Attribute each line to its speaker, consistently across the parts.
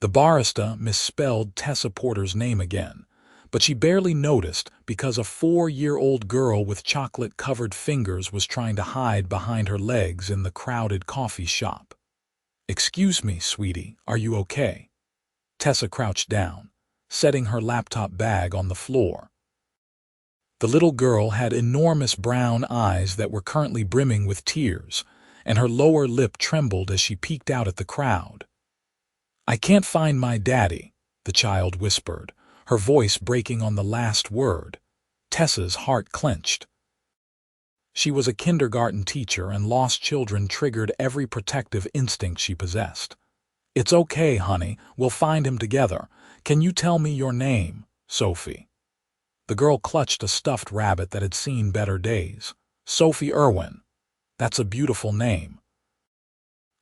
Speaker 1: The barista misspelled Tessa Porter's name again, but she barely noticed because a 4-year-old girl with chocolate-covered fingers was trying to hide behind her legs in the crowded coffee shop. "Excuse me, sweetie, are you okay?" Tessa crouched down, setting her laptop bag on the floor. The little girl had enormous brown eyes that were currently brimming with tears, and her lower lip trembled as she peeked out at the crowd. "I can't find my daddy," the child whispered, her voice breaking on the last word. Tessa's heart clenched. She was a kindergarten teacher, and lost children triggered every protective instinct she possessed. "It's okay, honey, we'll find him together. Can you tell me your name, Sophie?" The girl clutched a stuffed rabbit that had seen better days. "Sophie Irwin. That's a beautiful name."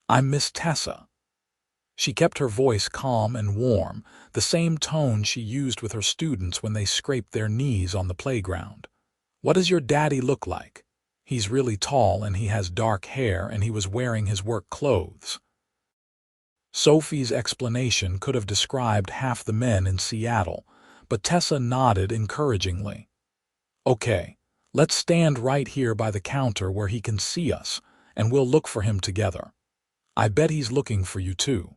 Speaker 1: "I'm Miss Tessa." She kept her voice calm and warm, the same tone she used with her students when they scraped their knees on the playground. "What does your daddy look like?" "He's really tall and he has dark hair and he was wearing his work clothes." Sophie's explanation could have described half the men in Seattle, but Tessa nodded encouragingly. "Okay, let's stand right here by the counter where he can see us, and we'll look for him together. I bet he's looking for you too."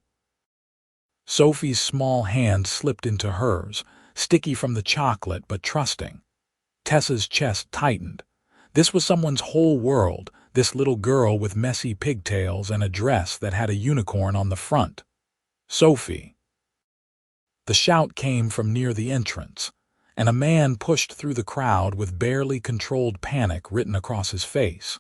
Speaker 1: Sophie's small hand slipped into hers, sticky from the chocolate but trusting. Tessa's chest tightened. This was someone's whole world, this little girl with messy pigtails and a dress that had a unicorn on the front. "Sophie." The shout came from near the entrance, and a man pushed through the crowd with barely controlled panic written across his face.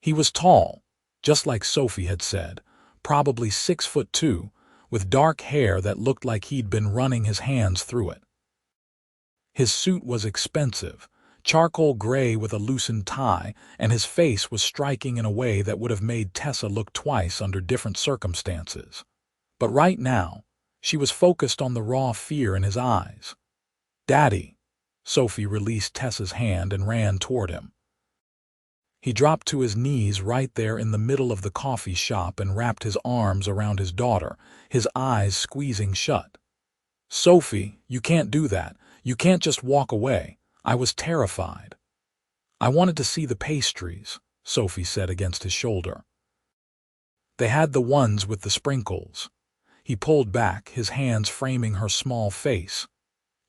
Speaker 1: He was tall, just like Sophie had said, probably 6'2", with dark hair that looked like he'd been running his hands through it. His suit was expensive, charcoal gray with a loosened tie, and his face was striking in a way that would have made Tessa look twice under different circumstances. But right now, she was focused on the raw fear in his eyes. "Daddy." Sophie released Tessa's hand and ran toward him. He dropped to his knees right there in the middle of the coffee shop and wrapped his arms around his daughter, his eyes squeezing shut. "Sophie, you can't do that. You can't just walk away." "I was terrified." "I wanted to see the pastries," Sophie said against his shoulder. "They had the ones with the sprinkles." He pulled back, his hands framing her small face.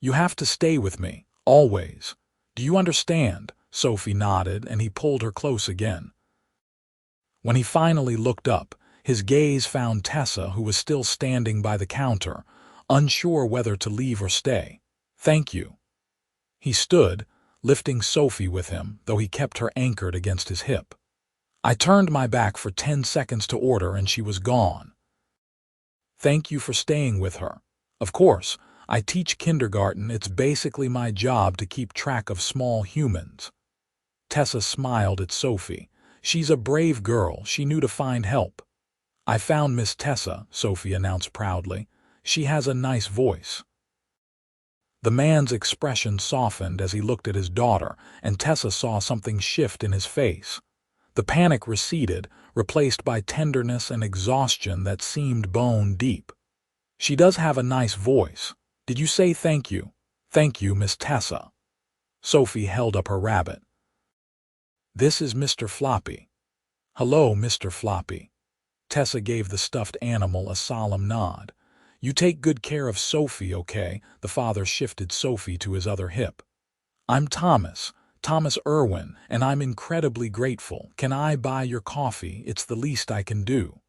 Speaker 1: "You have to stay with me, always. Do you understand?" Sophie nodded, and he pulled her close again. When he finally looked up, his gaze found Tessa, who was still standing by the counter, unsure whether to leave or stay. "Thank you." He stood, lifting Sophie with him, though he kept her anchored against his hip. "I turned my back for 10 seconds to order and she was gone." "Thank you for staying with her. Of course, I teach kindergarten. It's basically my job to keep track of small humans." Tessa smiled at Sophie. "She's a brave girl. She knew to find help." "I found Miss Tessa," Sophie announced proudly. "She has a nice voice." The man's expression softened as he looked at his daughter, and Tessa saw something shift in his face. The panic receded, replaced by tenderness and exhaustion that seemed bone deep. "She does have a nice voice. Did you say thank you?" "Thank you, Miss Tessa." Sophie held up her rabbit. "This is Mr. Floppy." "Hello, Mr. Floppy." Tessa gave the stuffed animal a solemn nod. "You take good care of Sophie, okay?" The father shifted Sophie to his other hip. "I'm Thomas Irwin, and I'm incredibly grateful. Can I buy your coffee? It's the least I can do."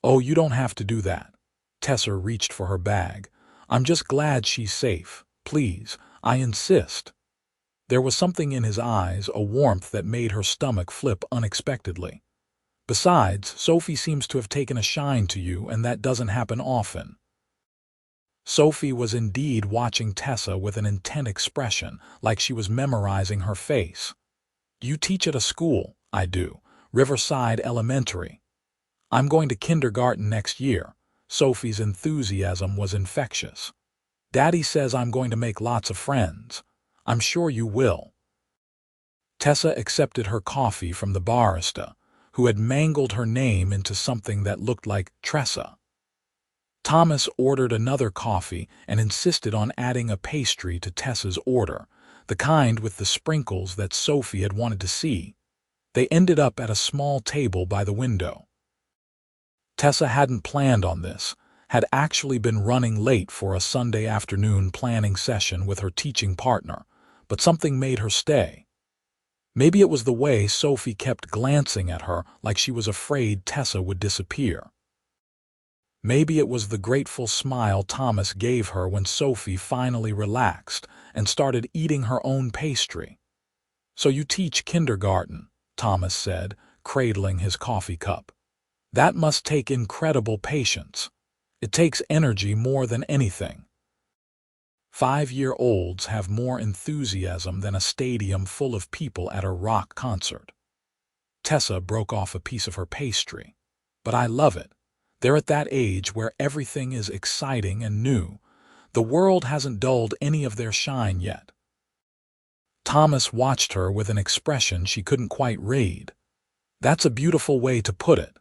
Speaker 1: "Oh, you don't have to do that." Tessa reached for her bag. "I'm just glad she's safe. Please, I insist." There was something in his eyes, a warmth that made her stomach flip unexpectedly. "Besides, Sophie seems to have taken a shine to you, and that doesn't happen often." Sophie was indeed watching Tessa with an intent expression, like she was memorizing her face. "Do you teach at a school?" "I do. Riverside Elementary." "I'm going to kindergarten next year." Sophie's enthusiasm was infectious. "Daddy says I'm going to make lots of friends." "I'm sure you will." Tessa accepted her coffee from the barista, who had mangled her name into something that looked like Tressa. Thomas ordered another coffee and insisted on adding a pastry to Tessa's order, the kind with the sprinkles that Sophie had wanted to see. They ended up at a small table by the window. Tessa hadn't planned on this, had actually been running late for a Sunday afternoon planning session with her teaching partner, but something made her stay. Maybe it was the way Sophie kept glancing at her like she was afraid Tessa would disappear. Maybe it was the grateful smile Thomas gave her when Sophie finally relaxed and started eating her own pastry. "So you teach kindergarten," Thomas said, cradling his coffee cup. "That must take incredible patience. It takes energy more than anything." 5-year-olds have more enthusiasm than a stadium full of people at a rock concert. Tessa broke off a piece of her pastry. "But I love it. They're at that age where everything is exciting and new. The world hasn't dulled any of their shine yet." Thomas watched her with an expression she couldn't quite read. "That's a beautiful way to put it."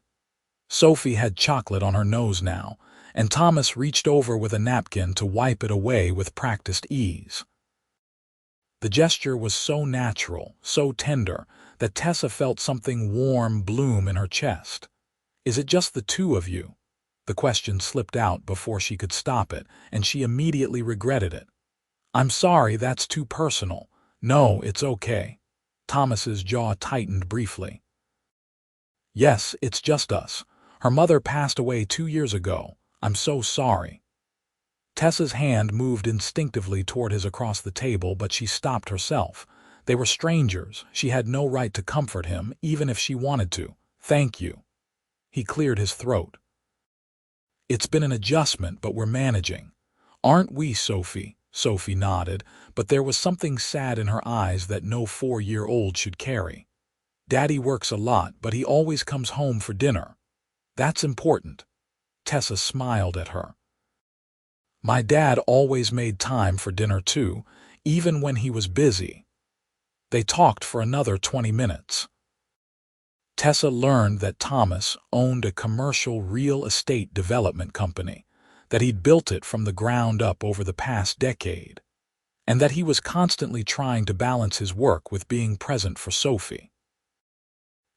Speaker 1: Sophie had chocolate on her nose now, and Thomas reached over with a napkin to wipe it away with practiced ease. The gesture was so natural, so tender, that Tessa felt something warm bloom in her chest. "Is it just the two of you?" The question slipped out before she could stop it, and she immediately regretted it. "I'm sorry, that's too personal." "No, it's okay." Thomas's jaw tightened briefly. "Yes, it's just us. Her mother passed away 2 years ago. I'm so sorry." Tessa's hand moved instinctively toward his across the table, but she stopped herself. They were strangers. She had no right to comfort him, even if she wanted to. "Thank you." He cleared his throat. "It's been an adjustment, but we're managing. Aren't we, Sophie?" Sophie nodded, but there was something sad in her eyes that no 4-year-old should carry. "Daddy works a lot, but he always comes home for dinner. That's important." Tessa smiled at her. "My dad always made time for dinner too, even when he was busy." They talked for another 20 minutes. Tessa learned that Thomas owned a commercial real estate development company, that he'd built it from the ground up over the past decade, and that he was constantly trying to balance his work with being present for Sophie.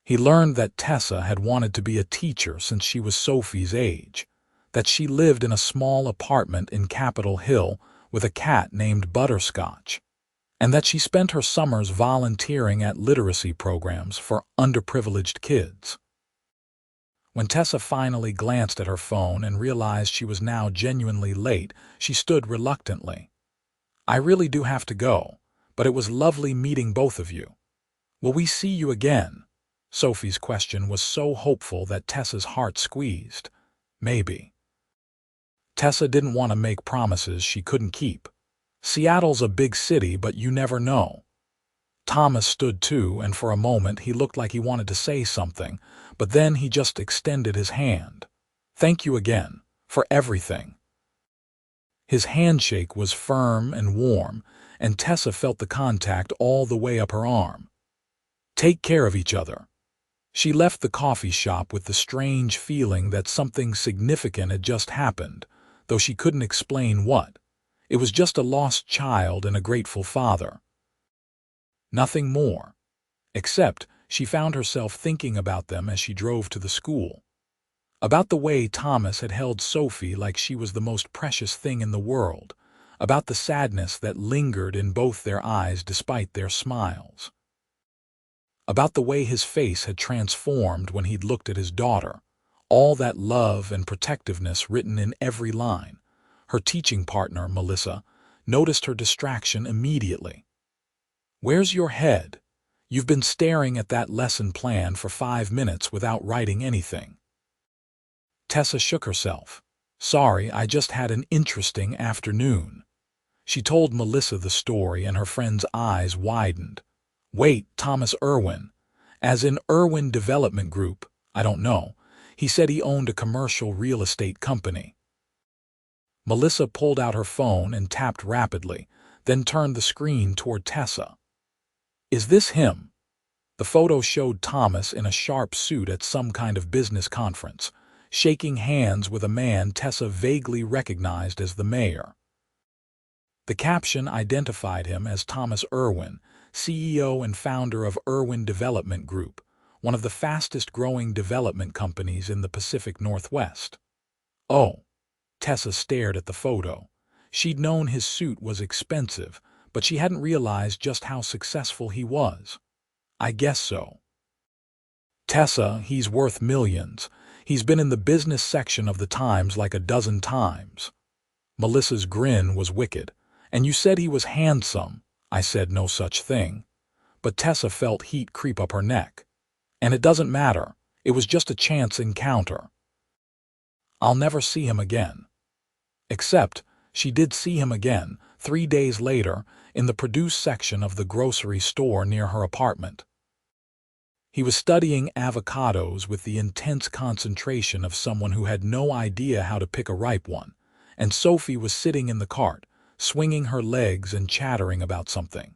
Speaker 1: He learned that Tessa had wanted to be a teacher since she was Sophie's age, that she lived in a small apartment in Capitol Hill with a cat named Butterscotch, and that she spent her summers volunteering at literacy programs for underprivileged kids. When Tessa finally glanced at her phone and realized she was now genuinely late, she stood reluctantly. "I really do have to go, but it was lovely meeting both of you. Will we see you again?" Sophie's question was so hopeful that Tessa's heart squeezed. Maybe. Tessa didn't want to make promises she couldn't keep. Seattle's a big city, but you never know. Thomas stood too, and for a moment he looked like he wanted to say something, but then he just extended his hand. "Thank you again, for everything." His handshake was firm and warm, and Tessa felt the contact all the way up her arm. "Take care of each other." She left the coffee shop with the strange feeling that something significant had just happened, though she couldn't explain what. It was just a lost child and a grateful father. Nothing more. Except she found herself thinking about them as she drove to the school. About the way Thomas had held Sophie like she was the most precious thing in the world. About the sadness that lingered in both their eyes despite their smiles. About the way his face had transformed when he'd looked at his daughter. All that love and protectiveness written in every line. Her teaching partner, Melissa, noticed her distraction immediately. "Where's your head? You've been staring at that lesson plan for 5 minutes without writing anything." Tessa shook herself. "Sorry, I just had an interesting afternoon." She told Melissa the story, and her friend's eyes widened. "Wait, Thomas Irwin. As in Irwin Development Group, I don't know. He said he owned a commercial real estate company." Melissa pulled out her phone and tapped rapidly, then turned the screen toward Tessa. "Is this him?" The photo showed Thomas in a sharp suit at some kind of business conference. shaking hands with a man Tessa vaguely recognized as the mayor. The caption identified him as Thomas Irwin, CEO and founder of Irwin Development Group, one of the fastest-growing development companies in the Pacific Northwest. Oh, Tessa stared at the photo. She'd known his suit was expensive, but she hadn't realized just how successful he was. I guess so. Tessa, he's worth millions. He's been in the business section of the Times like a dozen times. Melissa's grin was wicked. And you said he was handsome. I said no such thing. But Tessa felt heat creep up her neck. And it doesn't matter. It was just a chance encounter. I'll never see him again. Except, she did see him again, 3 days later, in the produce section of the grocery store near her apartment. He was studying avocados with the intense concentration of someone who had no idea how to pick a ripe one, and Sophie was sitting in the cart, swinging her legs and chattering about something.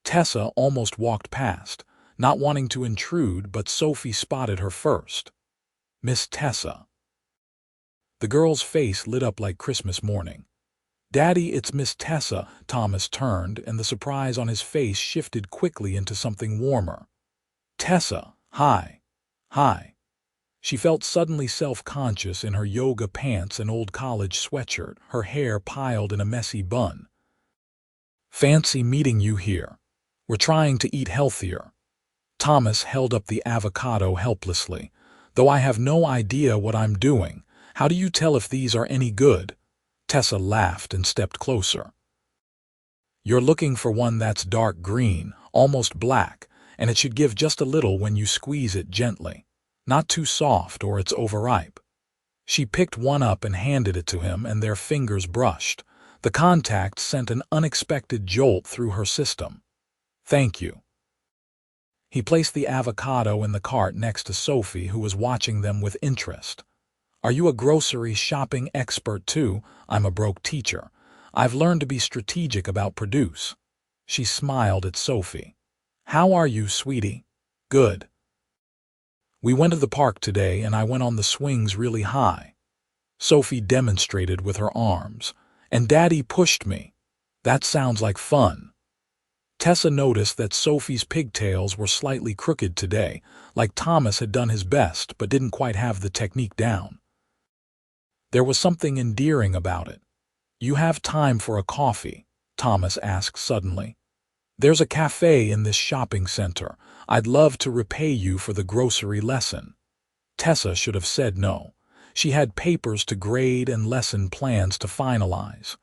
Speaker 1: Tessa almost walked past, not wanting to intrude, but Sophie spotted her first. Miss Tessa. The girl's face lit up like Christmas morning. Daddy, it's Miss Tessa. Thomas turned, and the surprise on his face shifted quickly into something warmer. Tessa, hi. Hi. She felt suddenly self-conscious in her yoga pants and old college sweatshirt, her hair piled in a messy bun. Fancy meeting you here. We're trying to eat healthier. Thomas held up the avocado helplessly. Though I have no idea what I'm doing, how do you tell if these are any good? Tessa laughed and stepped closer. You're looking for one that's dark green, almost black, and it should give just a little when you squeeze it gently. Not too soft or it's overripe. She picked one up and handed it to him, and their fingers brushed. The contact sent an unexpected jolt through her system. Thank you. He placed the avocado in the cart next to Sophie, who was watching them with interest. Are you a grocery shopping expert too? I'm a broke teacher. I've learned to be strategic about produce. She smiled at Sophie. How are you, sweetie? Good. We went to the park today and I went on the swings really high. Sophie demonstrated with her arms. And Daddy pushed me. That sounds like fun. Tessa noticed that Sophie's pigtails were slightly crooked today, like Thomas had done his best but didn't quite have the technique down. There was something endearing about it. You have time for a coffee? Thomas asked suddenly. There's a cafe in this shopping center. I'd love to repay you for the grocery lesson. Tessa should have said no. She had papers to grade and lesson plans to finalize.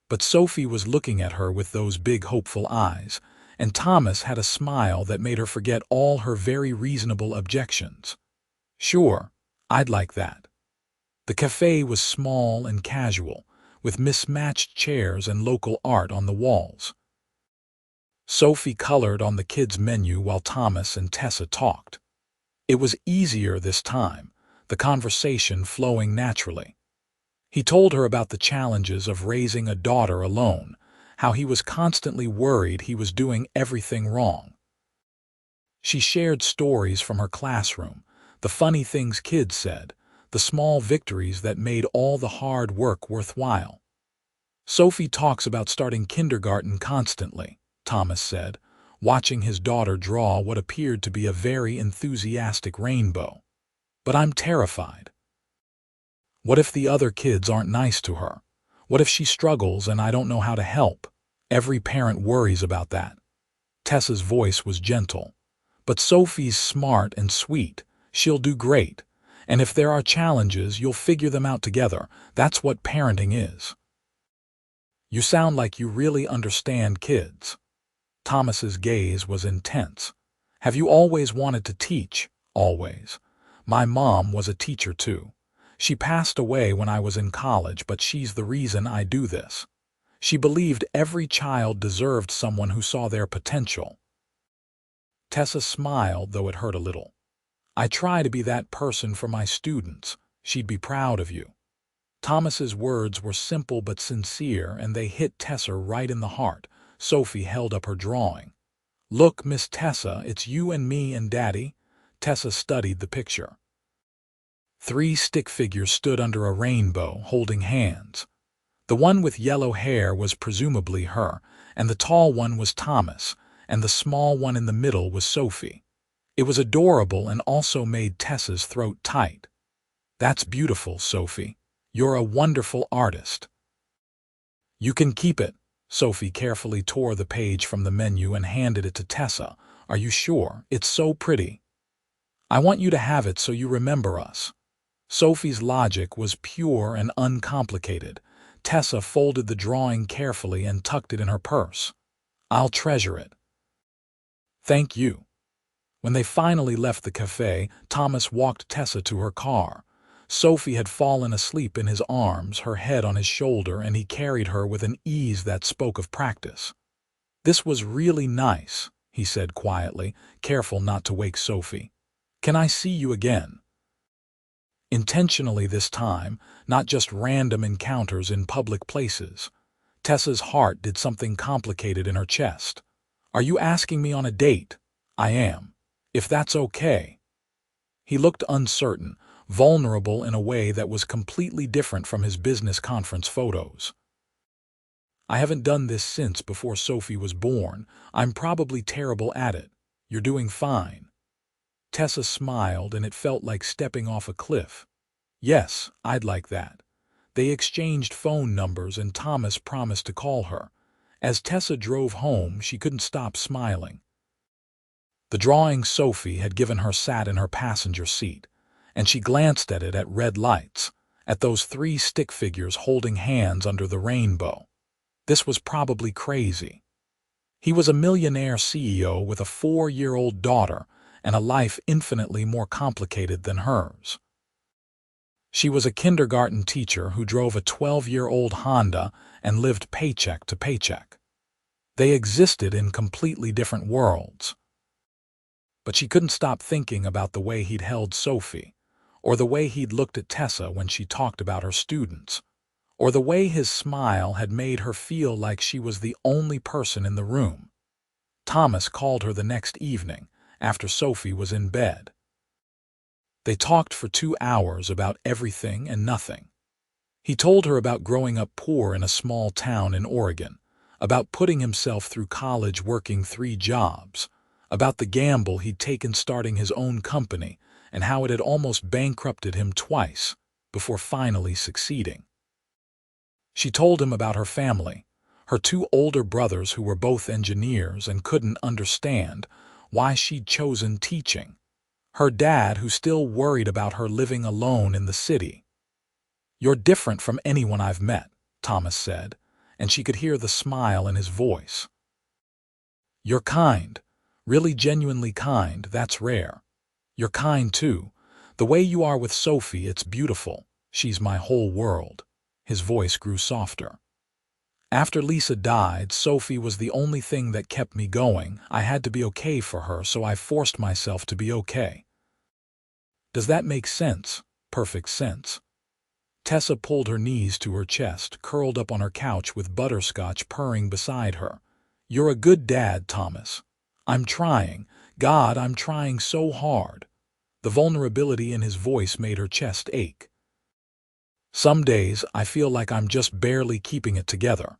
Speaker 1: But Sophie was looking at her with those big hopeful eyes, and Thomas had a smile that made her forget all her very reasonable objections. Sure, I'd like that. The cafe was small and casual, with mismatched chairs and local art on the walls. Sophie colored on the kids' menu while Thomas and Tessa talked. It was easier this time, the conversation flowing naturally. He told her about the challenges of raising a daughter alone, how he was constantly worried he was doing everything wrong. She shared stories from her classroom, the funny things kids said, the small victories that made all the hard work worthwhile. Sophie talks about starting kindergarten constantly, Thomas said, watching his daughter draw what appeared to be a very enthusiastic rainbow. But I'm terrified. What if the other kids aren't nice to her? What if she struggles and I don't know how to help? Every parent worries about that. Tessa's voice was gentle. But Sophie's smart and sweet. She'll do great. And if there are challenges, you'll figure them out together. That's what parenting is. You sound like you really understand kids. Thomas's gaze was intense. Have you always wanted to teach? Always. My mom was a teacher too. She passed away when I was in college, but she's the reason I do this. She believed every child deserved someone who saw their potential. Tessa smiled, though it hurt a little. I try to be that person for my students. She'd be proud of you. Thomas's words were simple but sincere, and they hit Tessa right in the heart. Sophie held up her drawing. Look, Miss Tessa, it's you and me and Daddy. Tessa studied the picture. 3 stick figures stood under a rainbow, holding hands. The one with yellow hair was presumably her, and the tall one was Thomas, and the small one in the middle was Sophie. It was adorable and also made Tessa's throat tight. "That's beautiful, Sophie. You're a wonderful artist." "You can keep it." Sophie carefully tore the page from the menu and handed it to Tessa. "Are you sure? It's so pretty." "I want you to have it so you remember us." Sophie's logic was pure and uncomplicated. Tessa folded the drawing carefully and tucked it in her purse. "I'll treasure it." "Thank you." When they finally left the cafe, Thomas walked Tessa to her car. Sophie had fallen asleep in his arms, her head on his shoulder, and he carried her with an ease that spoke of practice. "This was really nice," he said quietly, careful not to wake Sophie. "Can I see you again?" Intentionally this time, not just random encounters in public places. Tessa's heart did something complicated in her chest. "Are you asking me on a date?" "I am. If that's okay." He looked uncertain, vulnerable in a way that was completely different from his business conference photos. "I haven't done this since before Sophie was born. I'm probably terrible at it. You're doing fine." Tessa smiled, and it felt like stepping off a cliff. "Yes, I'd like that." They exchanged phone numbers, and Thomas promised to call her. As Tessa drove home, she couldn't stop smiling. The drawing Sophie had given her sat in her passenger seat, and she glanced at it at red lights, at those 3 stick figures holding hands under the rainbow. This was probably crazy. He was a millionaire CEO with a 4-year-old daughter and a life infinitely more complicated than hers. She was a kindergarten teacher who drove a 12-year-old Honda and lived paycheck to paycheck. They existed in completely different worlds. But she couldn't stop thinking about the way he'd held Sophie, or the way he'd looked at Tessa when she talked about her students, or the way his smile had made her feel like she was the only person in the room. Thomas called her the next evening, after Sophie was in bed. They talked for 2 hours about everything and nothing. He told her about growing up poor in a small town in Oregon, about putting himself through college working 3 jobs, about the gamble he'd taken starting his own company and how it had almost bankrupted him twice before finally succeeding. She told him about her family, her 2 older brothers who were both engineers and couldn't understand why she'd chosen teaching, her dad who still worried about her living alone in the city. "You're different from anyone I've met," Thomas said, and she could hear the smile in his voice. "You're kind, really genuinely kind, that's rare. You're kind too. The way you are with Sophie, it's beautiful. She's my whole world." His voice grew softer. "After Lisa died, Sophie was the only thing that kept me going. I had to be okay for her, so I forced myself to be okay." "Does that make sense?" "Perfect sense." Tessa pulled her knees to her chest, curled up on her couch with Butterscotch purring beside her. "You're a good dad, Thomas." "I'm trying. God, I'm trying so hard." The vulnerability in his voice made her chest ache. "Some days I feel like I'm just barely keeping it together.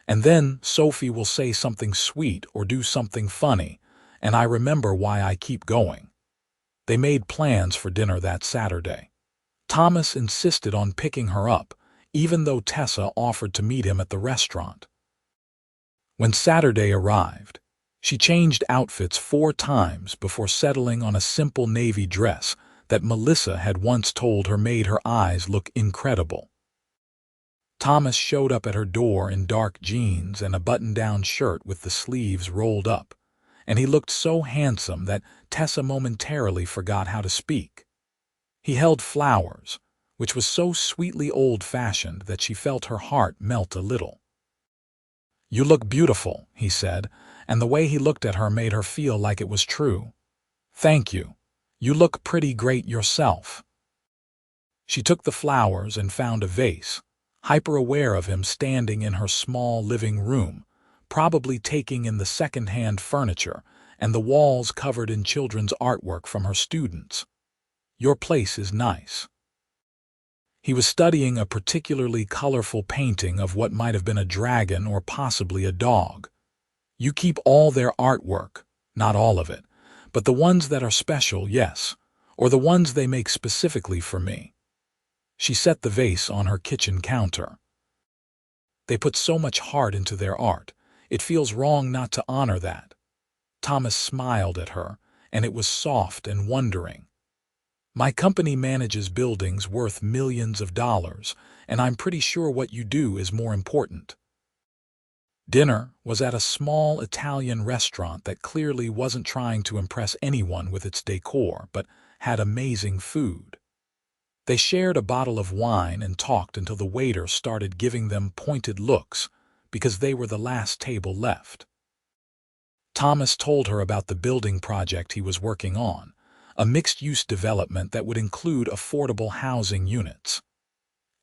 Speaker 1: And then Sophie will say something sweet or do something funny, and I remember why I keep going." They made plans for dinner that Saturday. Thomas insisted on picking her up, even though Tessa offered to meet him at the restaurant. When Saturday arrived, she changed outfits 4 times before settling on a simple navy dress that Melissa had once told her made her eyes look incredible. Thomas showed up at her door in dark jeans and a button-down shirt with the sleeves rolled up, and he looked so handsome that Tessa momentarily forgot how to speak. He held flowers, which was so sweetly old-fashioned that she felt her heart melt a little. "You look beautiful," he said, and the way he looked at her made her feel like it was true. "Thank you. You look pretty great yourself." She took the flowers and found a vase, hyper-aware of him standing in her small living room, probably taking in the second-hand furniture and the walls covered in children's artwork from her students. "Your place is nice." He was studying a particularly colorful painting of what might have been a dragon or possibly a dog. You keep all their artwork, not all of it, but the ones that are special, yes, or the ones they make specifically for me. She set the vase on her kitchen counter. They put so much heart into their art. It feels wrong not to honor that. Thomas smiled at her, and it was soft and wondering. My company manages buildings worth millions of dollars, and I'm pretty sure what you do is more important. Dinner was at a small Italian restaurant that clearly wasn't trying to impress anyone with its decor, but had amazing food. They shared a bottle of wine and talked until the waiter started giving them pointed looks because they were the last table left. Thomas told her about the building project he was working on, a mixed-use development that would include affordable housing units.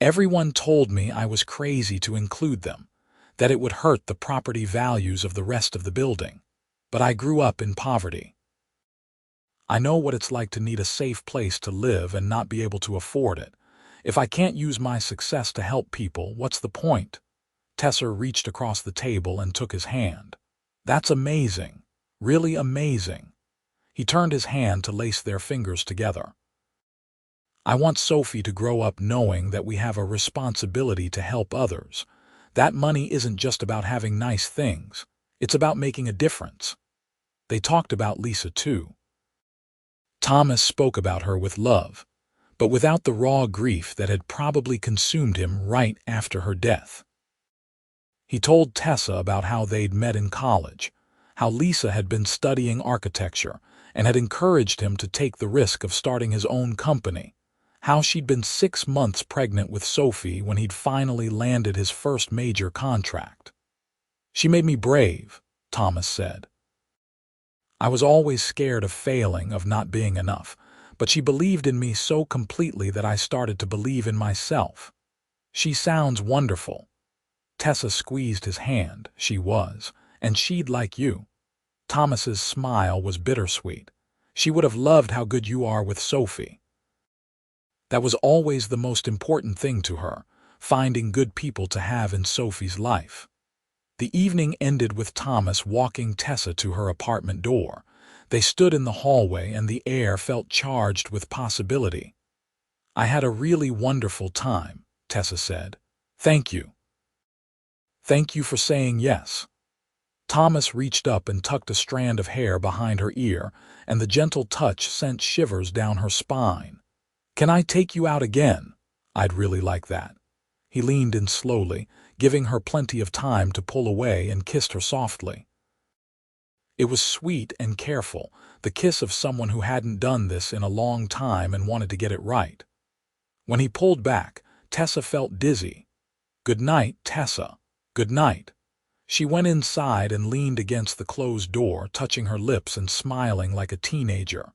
Speaker 1: Everyone told me I was crazy to include them, that it would hurt the property values of the rest of the building, but I grew up in poverty. I know what it's like to need a safe place to live and not be able to afford it. If I can't use my success to help people, what's the point? Tessa reached across the table and took his hand. That's amazing. Really amazing. He turned his hand to lace their fingers together. I want Sophie to grow up knowing that we have a responsibility to help others. That money isn't just about having nice things. It's about making a difference. They talked about Lisa too. Thomas spoke about her with love, but without the raw grief that had probably consumed him right after her death. He told Tessa about how they'd met in college, how Lisa had been studying architecture and had encouraged him to take the risk of starting his own company, how she'd been 6 months pregnant with Sophie when he'd finally landed his first major contract. She made me brave, Thomas said. I was always scared of failing, of not being enough, but she believed in me so completely that I started to believe in myself. She sounds wonderful. Tessa squeezed his hand. She was, and she'd like you. Thomas's smile was bittersweet. She would have loved how good you are with Sophie. That was always the most important thing to her, finding good people to have in Sophie's life. The evening ended with Thomas walking Tessa to her apartment door. They stood in the hallway and the air felt charged with possibility. I had a really wonderful time, Tessa said. Thank you. Thank you for saying yes. Thomas reached up and tucked a strand of hair behind her ear, and the gentle touch sent shivers down her spine. Can I take you out again? I'd really like that. He leaned in slowly, giving her plenty of time to pull away, and kissed her softly. It was sweet and careful, the kiss of someone who hadn't done this in a long time and wanted to get it right. When he pulled back, Tessa felt dizzy. Good night, Tessa. Good night. She went inside and leaned against the closed door, touching her lips and smiling like a teenager.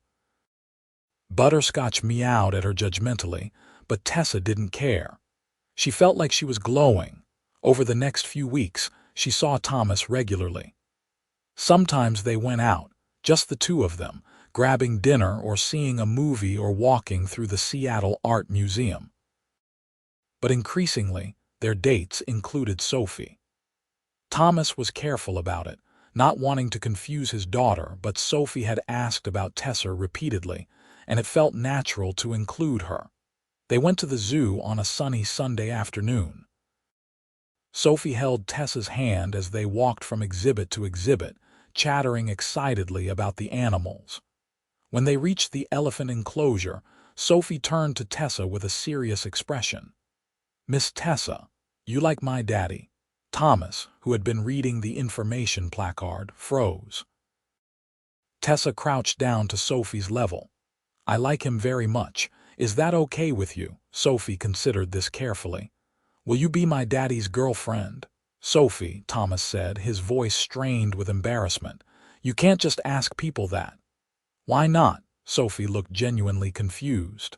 Speaker 1: Butterscotch meowed at her judgmentally, but Tessa didn't care. She felt like she was glowing. Over the next few weeks, she saw Thomas regularly. Sometimes they went out, just the two of them, grabbing dinner or seeing a movie or walking through the Seattle Art Museum. But increasingly, their dates included Sophie. Thomas was careful about it, not wanting to confuse his daughter, but Sophie had asked about Tessa repeatedly, and it felt natural to include her. They went to the zoo on a sunny Sunday afternoon. Sophie held Tessa's hand as they walked from exhibit to exhibit, chattering excitedly about the animals. When they reached the elephant enclosure, Sophie turned to Tessa with a serious expression. Miss Tessa, you like my daddy? Thomas, who had been reading the information placard, froze. Tessa crouched down to Sophie's level. I like him very much. Is that okay with you? Sophie considered this carefully. Will you be my daddy's girlfriend? Sophie, Thomas said, his voice strained with embarrassment. You can't just ask people that. Why not? Sophie looked genuinely confused.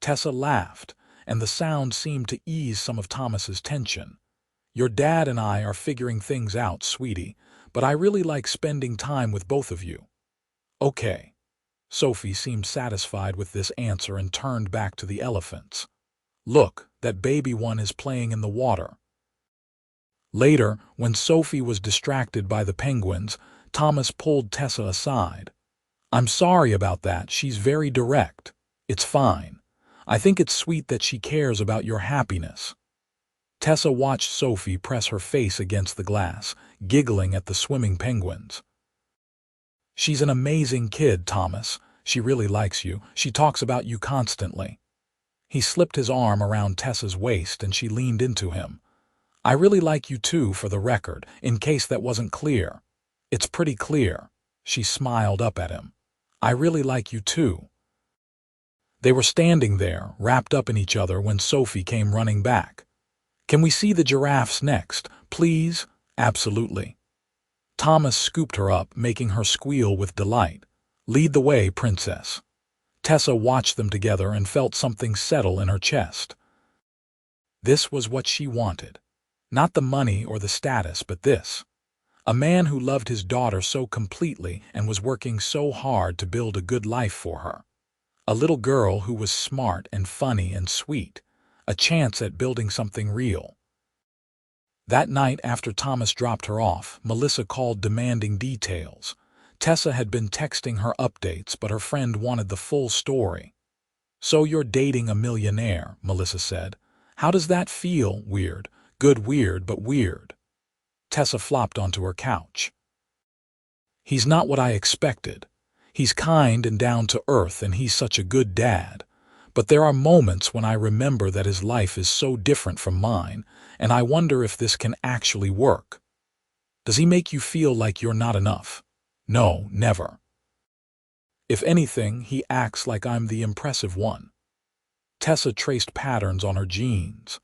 Speaker 1: Tessa laughed, and the sound seemed to ease some of Thomas's tension. Your dad and I are figuring things out, sweetie, but I really like spending time with both of you. Okay. Sophie seemed satisfied with this answer and turned back to the elephants. Look, that baby one is playing in the water." Later, when Sophie was distracted by the penguins, Thomas pulled Tessa aside. "I'm sorry about that. She's very direct. It's fine. I think it's sweet that she cares about your happiness." Tessa watched Sophie press her face against the glass, giggling at the swimming penguins. "She's an amazing kid, Thomas. She really likes you. She talks about you constantly." He slipped his arm around Tessa's waist and she leaned into him. "I really like you too, for the record, in case that wasn't clear." "It's pretty clear." She smiled up at him. "I really like you too." They were standing there, wrapped up in each other, when Sophie came running back. "Can we see the giraffes next, please?" "Absolutely." Thomas scooped her up, making her squeal with delight. "Lead the way, princess." Tessa watched them together and felt something settle in her chest. This was what she wanted. Not the money or the status, but this. A man who loved his daughter so completely and was working so hard to build a good life for her. A little girl who was smart and funny and sweet. A chance at building something real. That night, after Thomas dropped her off, Melissa called demanding details. Tessa had been texting her updates, but her friend wanted the full story. "So you're dating a millionaire," Melissa said. "How does that feel?" "Weird. Good weird, but weird." Tessa flopped onto her couch. "He's not what I expected. He's kind and down to earth, and he's such a good dad. But there are moments when I remember that his life is so different from mine, and I wonder if this can actually work. Does he make you feel like you're not enough?" "No, never. If anything, he acts like I'm the impressive one." Tessa traced patterns on her jeans.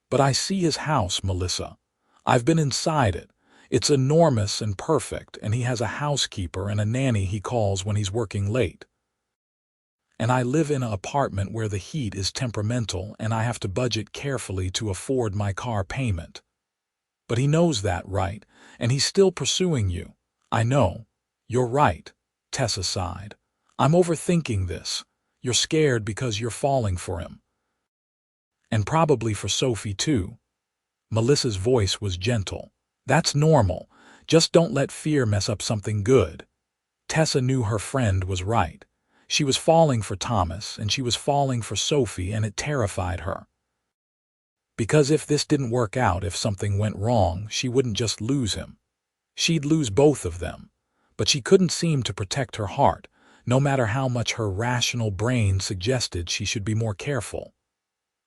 Speaker 1: "But I see his house, Melissa. I've been inside it. It's enormous and perfect, and he has a housekeeper and a nanny he calls when he's working late. And I live in an apartment where the heat is temperamental and I have to budget carefully to afford my car payment. But he knows that, right? And he's still pursuing you." "I know. You're right," Tessa sighed. "I'm overthinking this. You're scared because you're falling for him. And probably for Sophie too." Melissa's voice was gentle. "That's normal. Just don't let fear mess up something good." Tessa knew her friend was right. She was falling for Thomas, and she was falling for Sophie, and it terrified her. Because if this didn't work out, if something went wrong, she wouldn't just lose him. She'd lose both of them. But she couldn't seem to protect her heart, no matter how much her rational brain suggested she should be more careful.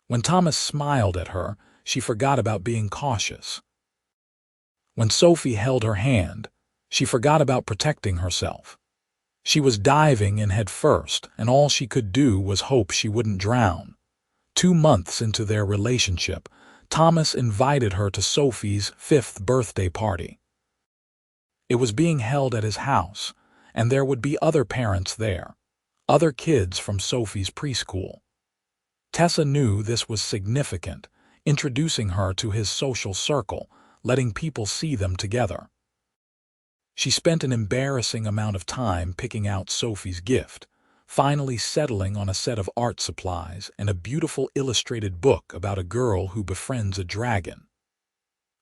Speaker 1: When Thomas smiled at her, she forgot about being cautious. When Sophie held her hand, she forgot about protecting herself. She was diving in head first, and all she could do was hope she wouldn't drown. 2 months into their relationship, Thomas invited her to Sophie's 5th birthday party. It was being held at his house, and there would be other parents there, other kids from Sophie's preschool. Tessa knew this was significant, introducing her to his social circle, letting people see them together. She spent an embarrassing amount of time picking out Sophie's gift, finally settling on a set of art supplies and a beautiful illustrated book about a girl who befriends a dragon.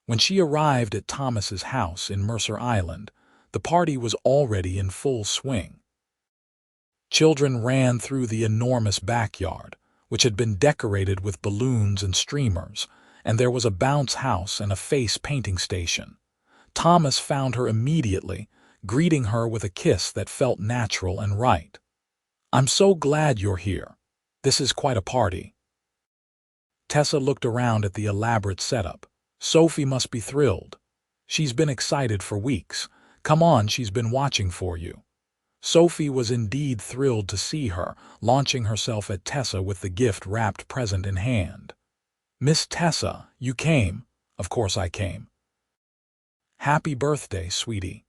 Speaker 1: When she arrived at Thomas's house in Mercer Island, the party was already in full swing. Children ran through the enormous backyard, which had been decorated with balloons and streamers, and there was a bounce house and a face painting station. Thomas found her immediately, greeting her with a kiss that felt natural and right. "I'm so glad you're here. This is quite a party." Tessa looked around at the elaborate setup. Sophie must be thrilled. She's been excited for weeks. Come on, she's been watching for you. Sophie was indeed thrilled to see her, launching herself at Tessa with the gift-wrapped present in hand. "Miss Tessa, you came." "Of course I came." "Happy birthday, sweetie."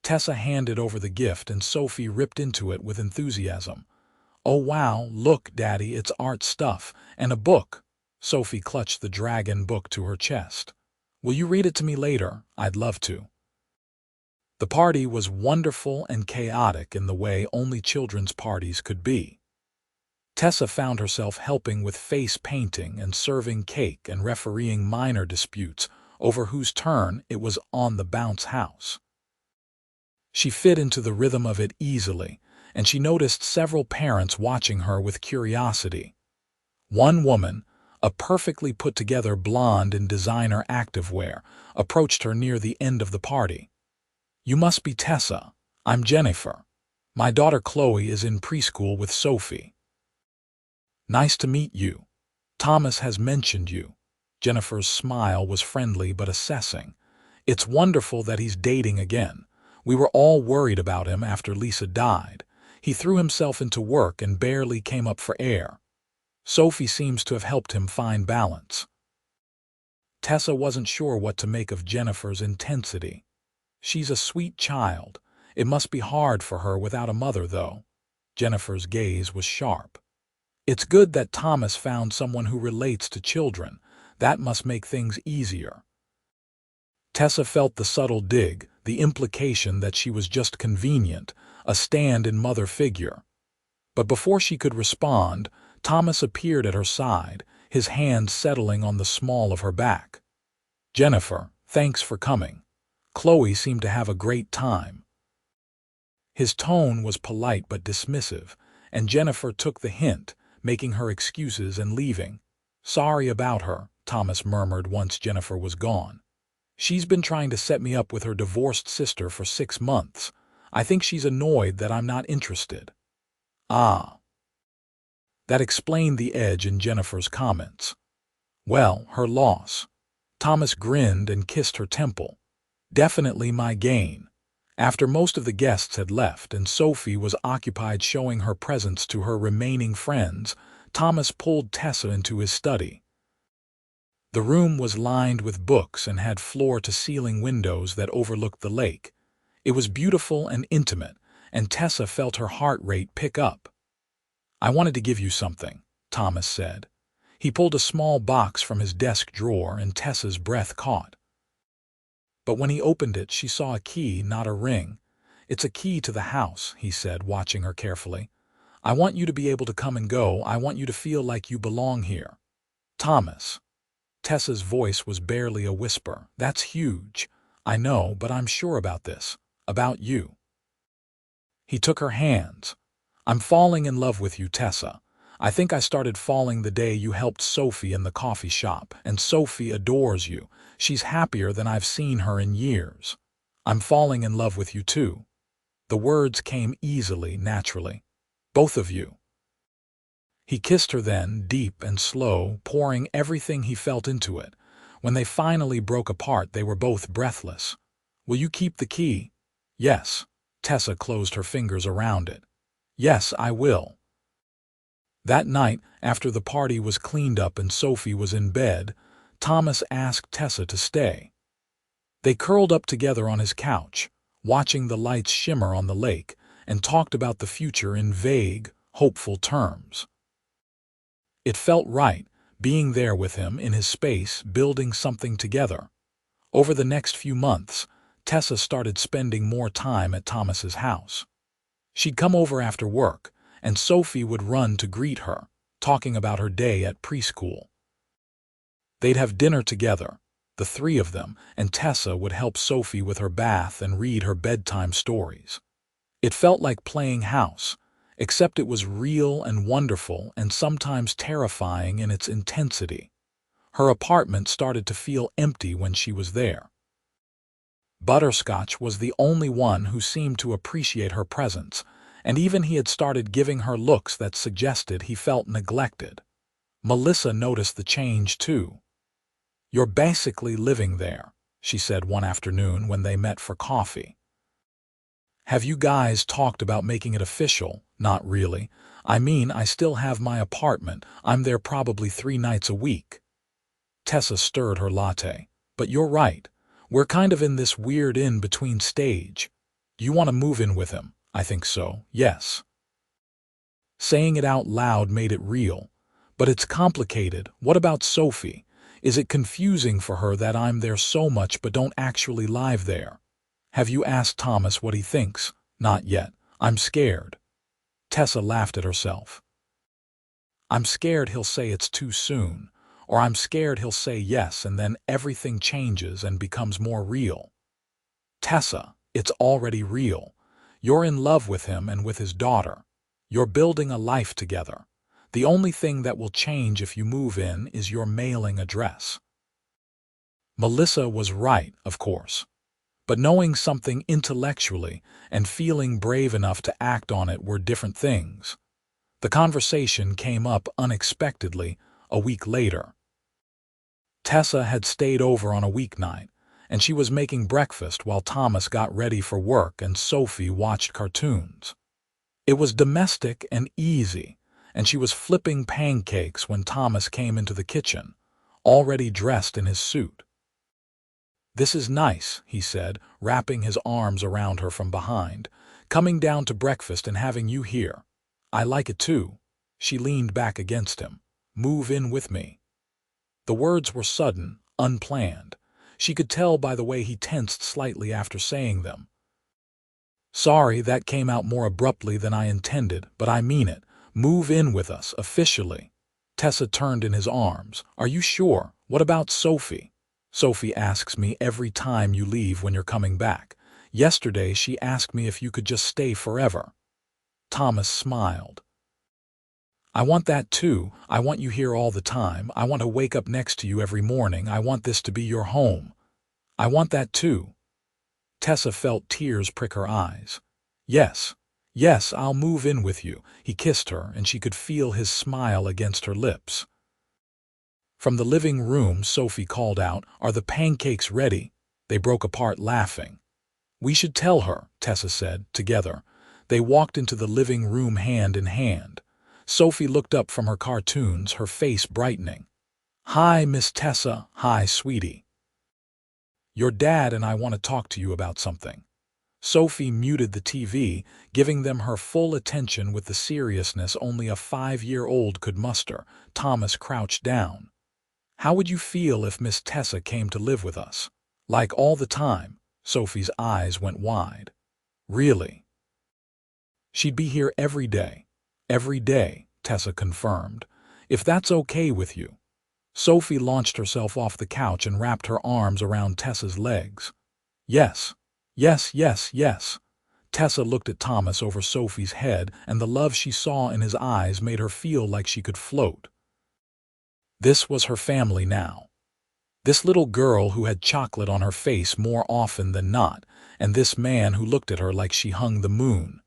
Speaker 1: Tessa handed over the gift and Sophie ripped into it with enthusiasm. "Oh wow, look, Daddy, it's art stuff, and a book." Sophie clutched the dragon book to her chest. "Will you read it to me later? I'd love to." The party was wonderful and chaotic in the way only children's parties could be. Tessa found herself helping with face painting and serving cake and refereeing minor disputes over whose turn it was on the bounce house. She fit into the rhythm of it easily, and she noticed several parents watching her with curiosity. One woman, a perfectly put-together blonde in designer activewear, approached her near the end of the party. "You must be Tessa. I'm Jennifer. My daughter Chloe is in preschool with Sophie." "Nice to meet you. Thomas has mentioned you." Jennifer's smile was friendly but assessing. "It's wonderful that he's dating again. We were all worried about him after Lisa died. He threw himself into work and barely came up for air. Sophie seems to have helped him find balance." Tessa wasn't sure what to make of Jennifer's intensity. "She's a sweet child. It must be hard for her without a mother, though." Jennifer's gaze was sharp. "It's good that Thomas found someone who relates to children. That must make things easier." Tessa felt the subtle dig, the implication that she was just convenient, a stand-in mother figure. But before she could respond, Thomas appeared at her side, his hand settling on the small of her back. "Jennifer, thanks for coming. Chloe seemed to have a great time." His tone was polite but dismissive, and Jennifer took the hint, making her excuses and leaving. "Sorry about her," Thomas murmured once Jennifer was gone. "She's been trying to set me up with her divorced sister for 6 months. I think she's annoyed that I'm not interested." Ah. That explained the edge in Jennifer's comments. "Well, her loss." Thomas grinned and kissed her temple. "Definitely my gain." After most of the guests had left and Sophie was occupied showing her presents to her remaining friends, Thomas pulled Tessa into his study. The room was lined with books and had floor-to-ceiling windows that overlooked the lake. It was beautiful and intimate, and Tessa felt her heart rate pick up. "I wanted to give you something," Thomas said. He pulled a small box from his desk drawer and Tessa's breath caught. But when he opened it, she saw a key, not a ring. "It's a key to the house," he said, watching her carefully. "I want you to be able to come and go. I want you to feel like you belong here." "Thomas." Tessa's voice was barely a whisper. "That's huge. I know, but I'm sure about this. About you." He took her hands. "I'm falling in love with you, Tessa. I think I started falling the day you helped Sophie in the coffee shop, and Sophie adores you. She's happier than I've seen her in years. I'm falling in love with you too." The words came easily, naturally. "Both of you." He kissed her then, deep and slow, pouring everything he felt into it. When they finally broke apart, they were both breathless. "Will you keep the key?" "Yes." Tessa closed her fingers around it. "Yes, I will." That night, after the party was cleaned up and Sophie was in bed, Thomas asked Tessa to stay. They curled up together on his couch, watching the lights shimmer on the lake, and talked about the future in vague, hopeful terms. It felt right, being there with him in his space, building something together. Over the next few months, Tessa started spending more time at Thomas's house. She'd come over after work, and Sophie would run to greet her, talking about her day at preschool. They'd have dinner together, the three of them, and Tessa would help Sophie with her bath and read her bedtime stories. It felt like playing house, except it was real and wonderful and sometimes terrifying in its intensity. Her apartment started to feel empty when she was there. Butterscotch was the only one who seemed to appreciate her presence, and even he had started giving her looks that suggested he felt neglected. Melissa noticed the change too. "You're basically living there," she said one afternoon when they met for coffee. "Have you guys talked about making it official?" "Not really. I mean, I still have my apartment. I'm there probably 3 nights a week." Tessa stirred her latte. "But you're right. We're kind of in this weird in-between stage. You want to move in with him?" "I think so, yes." Saying it out loud made it real. "But it's complicated. What about Sophie? Is it confusing for her that I'm there so much but don't actually live there?" "Have you asked Thomas what he thinks?" "Not yet. I'm scared." Tessa laughed at herself. I'm scared he'll say it's too soon, or I'm scared he'll say yes and then everything changes and becomes more real. Tessa, it's already real. You're in love with him and with his daughter. You're building a life together. The only thing that will change if you move in is your mailing address. Melissa was right, of course. But knowing something intellectually and feeling brave enough to act on it were different things. The conversation came up unexpectedly a week later. Tessa had stayed over on a weeknight, and she was making breakfast while Thomas got ready for work and Sophie watched cartoons. It was domestic and easy, and she was flipping pancakes when Thomas came into the kitchen, already dressed in his suit. "This is nice," he said, wrapping his arms around her from behind, "coming down to breakfast and having you here. I like it too." She leaned back against him. "Move in with me." The words were sudden, unplanned. She could tell by the way he tensed slightly after saying them. "Sorry, that came out more abruptly than I intended, but I mean it. Move in with us, officially." Tessa turned in his arms. "Are you sure? What about Sophie?" "Sophie asks me every time you leave when you're coming back. Yesterday she asked me if you could just stay forever." Thomas smiled. "I want that too. I want you here all the time. I want to wake up next to you every morning. I want this to be your home." "I want that too." Tessa felt tears prick her eyes. "Yes, yes, I'll move in with you." He kissed her, and she could feel his smile against her lips. From the living room, Sophie called out, "Are the pancakes ready?" They broke apart laughing. "We should tell her," Tessa said, together. They walked into the living room hand in hand. Sophie looked up from her cartoons, her face brightening. "Hi, Miss Tessa." "Hi, sweetie. Your dad and I want to talk to you about something." Sophie muted the TV, giving them her full attention with the seriousness only a 5-year-old could muster. Thomas crouched down. "How would you feel if Miss Tessa came to live with us? Like all the time?" Sophie's eyes went wide. "Really?" "She'd be here every day." "Every day," Tessa confirmed. "If that's okay with you." Sophie launched herself off the couch and wrapped her arms around Tessa's legs. "Yes, yes, yes, yes." Tessa looked at Thomas over Sophie's head, and the love she saw in his eyes made her feel like she could float. This was her family now. This little girl who had chocolate on her face more often than not, and this man who looked at her like she hung the moon.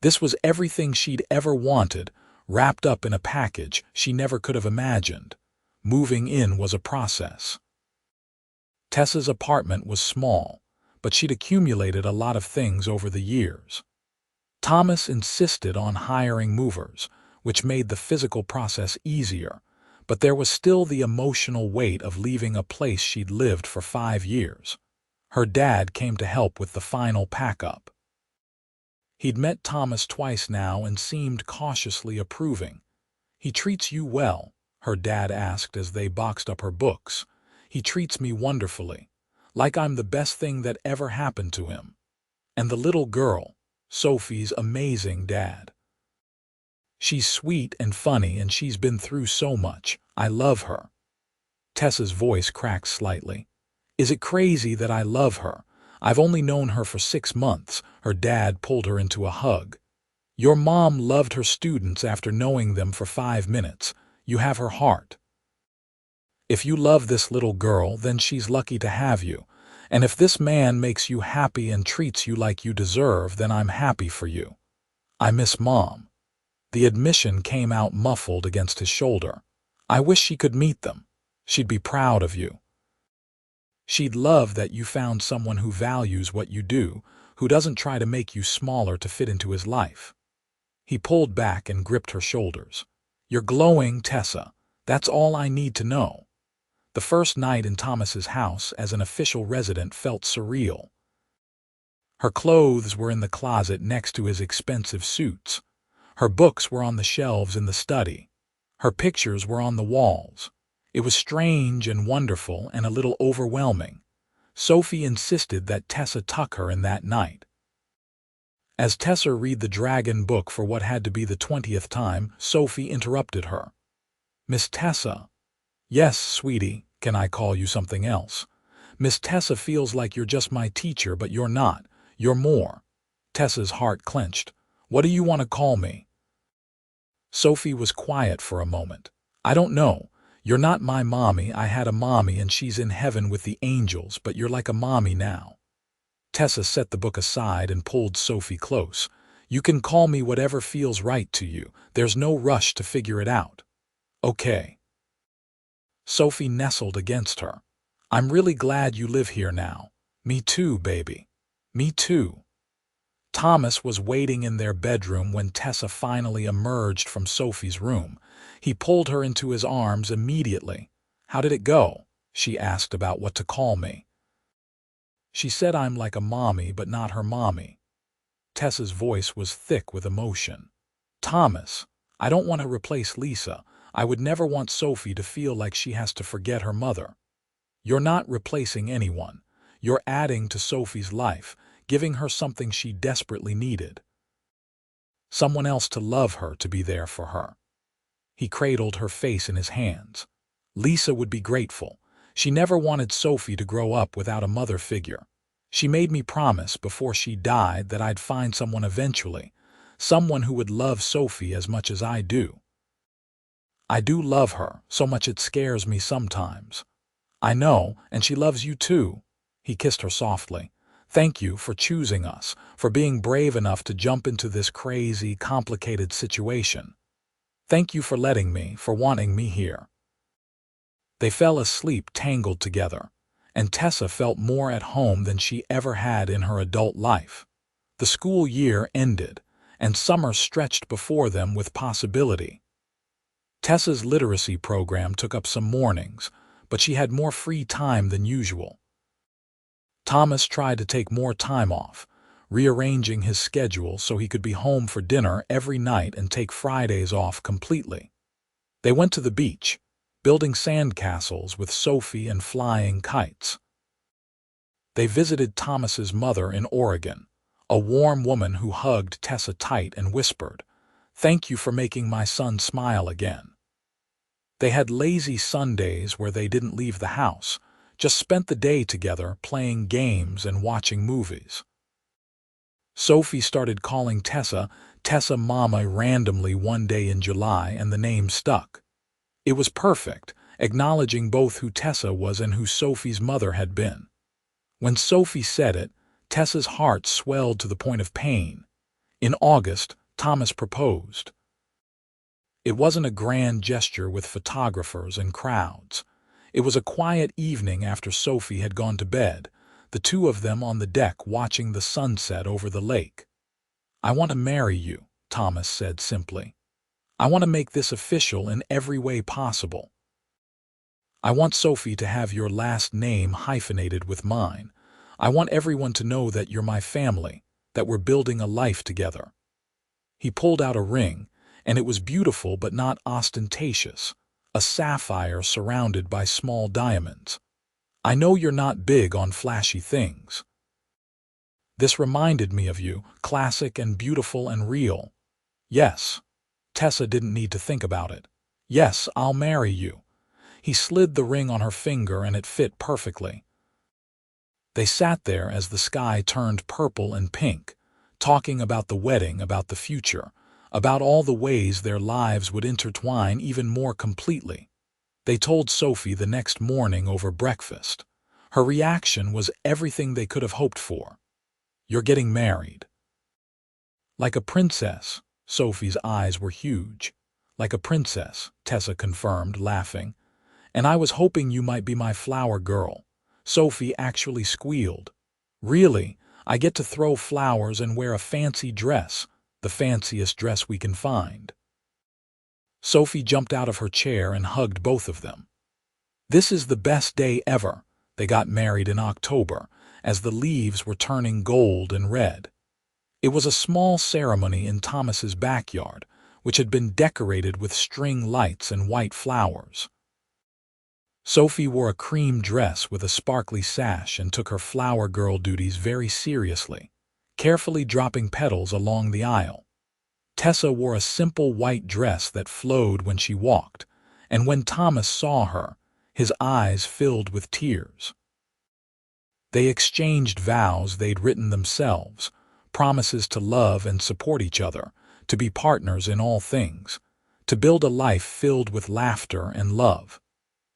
Speaker 1: This was everything she'd ever wanted, wrapped up in a package she never could have imagined. Moving in was a process. Tessa's apartment was small, but she'd accumulated a lot of things over the years. Thomas insisted on hiring movers, which made the physical process easier, but there was still the emotional weight of leaving a place she'd lived for 5 years. Her dad came to help with the final pack-up. He'd met Thomas twice now and seemed cautiously approving. "He treats you well?" her dad asked as they boxed up her books. "He treats me wonderfully, like I'm the best thing that ever happened to him." "And the little girl, Sophie's amazing dad. She's sweet and funny and she's been through so much. I love her." Tessa's voice cracked slightly. "Is it crazy that I love her? I've only known her for 6 months." Her dad pulled her into a hug. "Your mom loved her students after knowing them for 5 minutes. You have her heart. If you love this little girl, then she's lucky to have you. And if this man makes you happy and treats you like you deserve, then I'm happy for you. I miss Mom." The admission came out muffled against his shoulder. "I wish she could meet them. She'd be proud of you. She'd love that you found someone who values what you do, who doesn't try to make you smaller to fit into his life." He pulled back and gripped her shoulders. "You're glowing, Tessa. That's all I need to know." The first night in Thomas's house as an official resident felt surreal. Her clothes were in the closet next to his expensive suits. Her books were on the shelves in the study. Her pictures were on the walls. It was strange and wonderful and a little overwhelming. Sophie insisted that Tessa tuck her in that night. As Tessa read the dragon book for what had to be the 20th time, Sophie interrupted her. Miss Tessa. Yes, sweetie, can I call you something else? Miss Tessa feels like you're just my teacher, but you're not. You're more. Tessa's heart clenched. What do you want to call me? Sophie was quiet for a moment. I don't know. You're not my mommy. I had a mommy and she's in heaven with the angels, but you're like a mommy now. Tessa set the book aside and pulled Sophie close. You can call me whatever feels right to you. There's no rush to figure it out. Okay. Sophie nestled against her. I'm really glad you live here now. Me too, baby. Me too. Thomas was waiting in their bedroom when Tessa finally emerged from Sophie's room. He pulled her into his arms immediately. How did it go? She asked about what to call me. She said I'm like a mommy, but not her mommy. Tessa's voice was thick with emotion. Thomas, I don't want to replace Lisa. I would never want Sophie to feel like she has to forget her mother. You're not replacing anyone. You're adding to Sophie's life, giving her something she desperately needed. Someone else to love her, to be there for her. He cradled her face in his hands. Lisa would be grateful. She never wanted Sophie to grow up without a mother figure. She made me promise before she died that I'd find someone eventually, someone who would love Sophie as much as I do. I do love her, so much it scares me sometimes. I know, and she loves you too. He kissed her softly. Thank you for choosing us, for being brave enough to jump into this crazy, complicated situation. Thank you for letting me, for wanting me here. They fell asleep tangled together, and Tessa felt more at home than she ever had in her adult life. The school year ended, and summer stretched before them with possibility. Tessa's literacy program took up some mornings, but she had more free time than usual. Thomas tried to take more time off, rearranging his schedule so he could be home for dinner every night and take Fridays off completely. They went to the beach, building sandcastles with Sophie and flying kites. They visited Thomas's mother in Oregon, a warm woman who hugged Tessa tight and whispered, "Thank you for making my son smile again." They had lazy Sundays where they didn't leave the house, just spent the day together playing games and watching movies. Sophie started calling Tessa Mama randomly one day in July, and the name stuck. It was perfect, acknowledging both who Tessa was and who Sophie's mother had been. When Sophie said it, Tessa's heart swelled to the point of pain. In August, Thomas proposed. It wasn't a grand gesture with photographers and crowds. It was a quiet evening after Sophie had gone to bed, the two of them on the deck watching the sunset over the lake. "I want to marry you," Thomas said simply. "I want to make this official in every way possible. I want Sophie to have your last name hyphenated with mine. I want everyone to know that you're my family, that we're building a life together." He pulled out a ring, and it was beautiful but not ostentatious, a sapphire surrounded by small diamonds. "I know you're not big on flashy things. This reminded me of you, classic and beautiful and real." "Yes." Tessa didn't need to think about it. "Yes, I'll marry you." He slid the ring on her finger and it fit perfectly. They sat there as the sky turned purple and pink, talking about the wedding, about the future, about all the ways their lives would intertwine even more completely. They told Sophie the next morning over breakfast. Her reaction was everything they could have hoped for. "You're getting married." "Like a princess." Sophie's eyes were huge. "Like a princess," Tessa confirmed, laughing. "And I was hoping you might be my flower girl." Sophie actually squealed. "Really? I get to throw flowers and wear a fancy dress, the fanciest dress we can find." Sophie jumped out of her chair and hugged both of them. "This is the best day ever." They got married in October, as the leaves were turning gold and red. It was a small ceremony in Thomas's backyard, which had been decorated with string lights and white flowers. Sophie wore a cream dress with a sparkly sash and took her flower girl duties very seriously, carefully dropping petals along the aisle. Tessa wore a simple white dress that flowed when she walked, and when Thomas saw her, his eyes filled with tears. They exchanged vows they'd written themselves, promises to love and support each other, to be partners in all things, to build a life filled with laughter and love.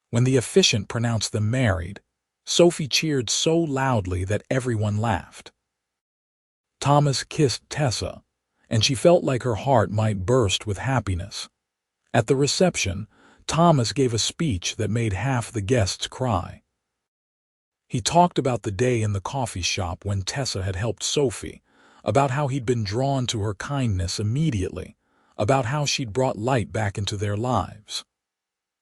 Speaker 1: When the officiant pronounced them married, Sophie cheered so loudly that everyone laughed. Thomas kissed Tessa, and she felt like her heart might burst with happiness. At the reception, Thomas gave a speech that made half the guests cry. He talked about the day in the coffee shop when Tessa had helped Sophie, about how he'd been drawn to her kindness immediately, about how she'd brought light back into their lives.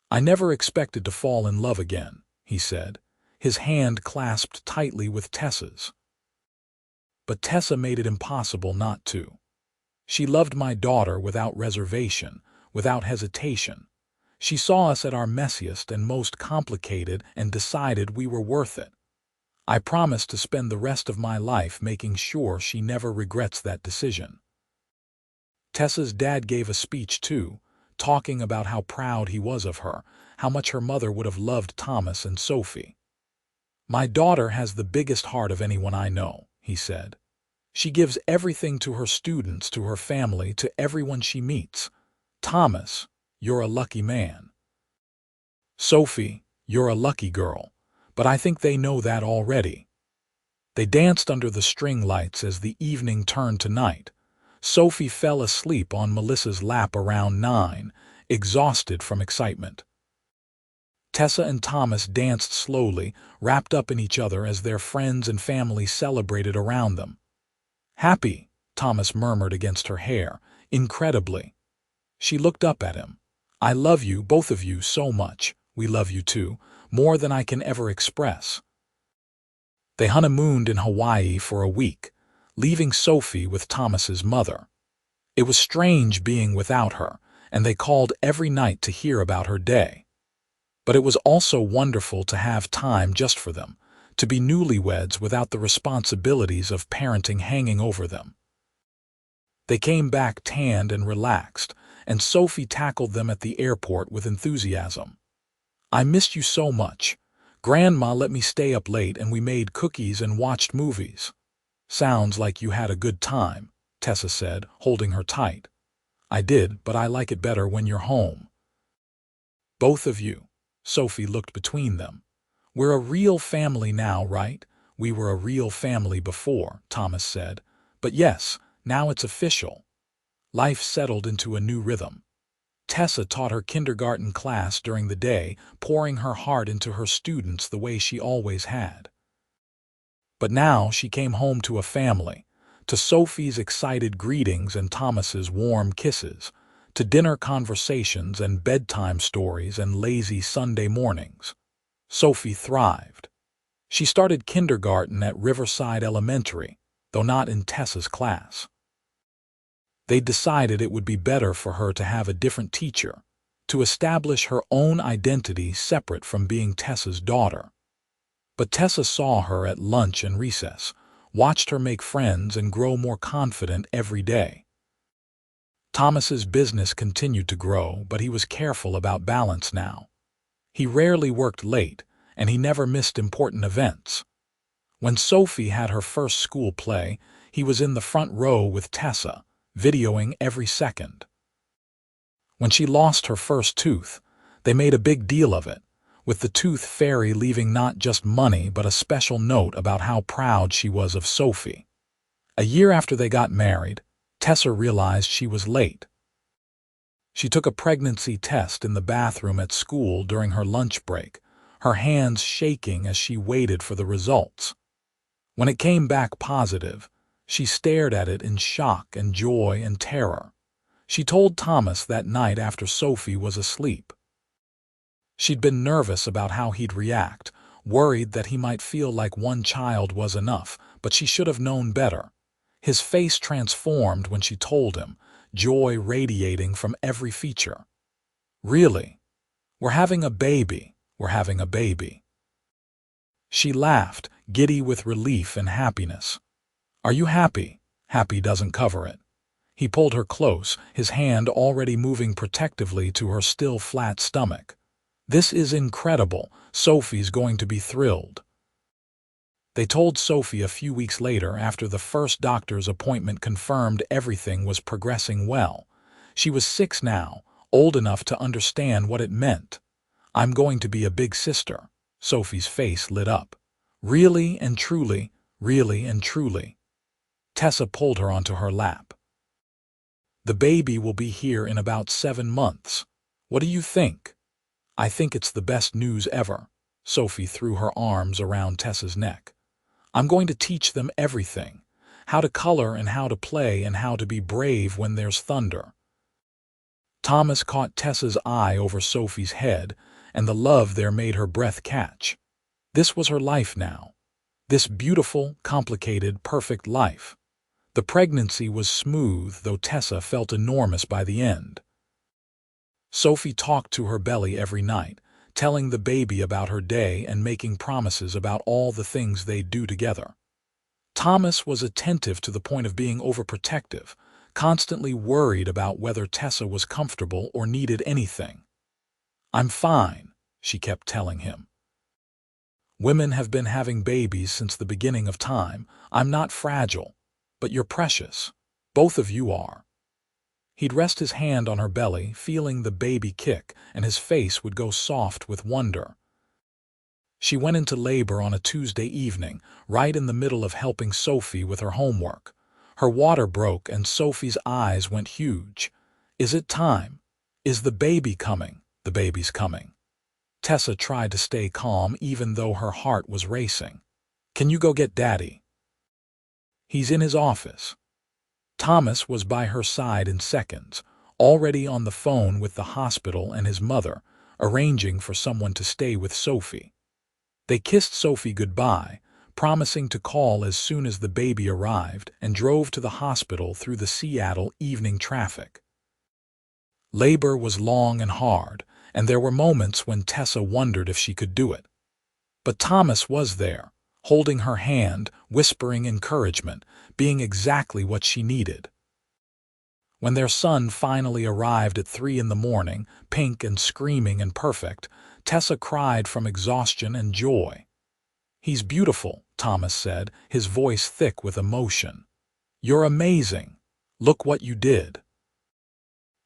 Speaker 1: "I never expected to fall in love again," he said, his hand clasped tightly with Tessa's. But Tessa made it impossible not to. She loved my daughter without reservation, without hesitation. She saw us at our messiest and most complicated and decided we were worth it. I promised to spend the rest of my life making sure she never regrets that decision. Tessa's dad gave a speech too, talking about how proud he was of her, how much her mother would have loved Thomas and Sophie. "My daughter has the biggest heart of anyone I know," he said. "She gives everything to her students, to her family, to everyone she meets. Thomas, you're a lucky man. Sophie, you're a lucky girl, but I think they know that already." They danced under the string lights as the evening turned to night. Sophie fell asleep on Melissa's lap around 9, exhausted from excitement. Tessa and Thomas danced slowly, wrapped up in each other as their friends and family celebrated around them. "Happy," Thomas murmured against her hair, "incredibly." She looked up at him. "I love you, both of you, so much. We love you too, more than I can ever express." They honeymooned in Hawaii for a week, leaving Sophie with Thomas's mother. It was strange being without her, and they called every night to hear about her day. But it was also wonderful to have time just for them, to be newlyweds without the responsibilities of parenting hanging over them. They came back tanned and relaxed, and Sophie tackled them at the airport with enthusiasm. "I missed you so much. Grandma let me stay up late and we made cookies and watched movies." "Sounds like you had a good time," Tessa said, holding her tight. "I did, but I like it better when you're home." "Both of you." Sophie looked between them. "We're a real family now, right? We were a real family before," Thomas said. "But yes, now it's official." Life settled into a new rhythm. Tessa taught her kindergarten class during the day, pouring her heart into her students the way she always had. But now she came home to a family, to Sophie's excited greetings and Thomas's warm kisses, to dinner conversations and bedtime stories and lazy Sunday mornings. Sophie thrived. She started kindergarten at Riverside Elementary, though not in Tessa's class. They decided it would be better for her to have a different teacher, to establish her own identity separate from being Tessa's daughter. But Tessa saw her at lunch and recess, watched her make friends and grow more confident every day. Thomas's business continued to grow, but he was careful about balance now. He rarely worked late, and he never missed important events. When Sophie had her first school play, he was in the front row with Tessa, videoing every second. When she lost her first tooth, they made a big deal of it, with the tooth fairy leaving not just money but a special note about how proud she was of Sophie. A year after they got married, Tessa realized she was late. She took a pregnancy test in the bathroom at school during her lunch break, her hands shaking as she waited for the results. When it came back positive, she stared at it in shock and joy and terror. She told Thomas that night after Sophie was asleep. She'd been nervous about how he'd react, worried that he might feel like one child was enough, but she should have known better. His face transformed when she told him, joy radiating from every feature. "Really? We're having a baby. We're having a baby." She laughed, giddy with relief and happiness. "Are you happy?" Happy doesn't cover it. He pulled her close, his hand already moving protectively to her still flat stomach. "This is incredible. Sophie's going to be thrilled." They told Sophie a few weeks later after the first doctor's appointment confirmed everything was progressing well. She was 6 now, old enough to understand what it meant. "I'm going to be a big sister." Sophie's face lit up. "Really and truly, really and truly." Tessa pulled her onto her lap. "The baby will be here in about 7 months. What do you think?" "I think it's the best news ever." Sophie threw her arms around Tessa's neck. "I'm going to teach them everything. How to color and how to play and how to be brave when there's thunder." Thomas caught Tessa's eye over Sophie's head, and the love there made her breath catch. This was her life now. This beautiful, complicated, perfect life. The pregnancy was smooth, though Tessa felt enormous by the end. Sophie talked to her belly every night, telling the baby about her day and making promises about all the things they'd do together. Thomas was attentive to the point of being overprotective, constantly worried about whether Tessa was comfortable or needed anything. "I'm fine," she kept telling him. "Women have been having babies since the beginning of time. I'm not fragile, but you're precious. Both of you are." He'd rest his hand on her belly, feeling the baby kick, and his face would go soft with wonder. She went into labor on a Tuesday evening, right in the middle of helping Sophie with her homework. Her water broke and Sophie's eyes went huge. "Is it time? Is the baby coming?" "The baby's coming." Tessa tried to stay calm even though her heart was racing. "Can you go get Daddy?" "He's in his office." Thomas was by her side in seconds, already on the phone with the hospital and his mother, arranging for someone to stay with Sophie. They kissed Sophie goodbye, promising to call as soon as the baby arrived, and drove to the hospital through the Seattle evening traffic. Labor was long and hard, and there were moments when Tessa wondered if she could do it. But Thomas was there, holding her hand, whispering encouragement, being exactly what she needed. When their son finally arrived at 3 in the morning, pink and screaming and perfect, Tessa cried from exhaustion and joy. "He's beautiful," Thomas said, his voice thick with emotion. "You're amazing. Look what you did."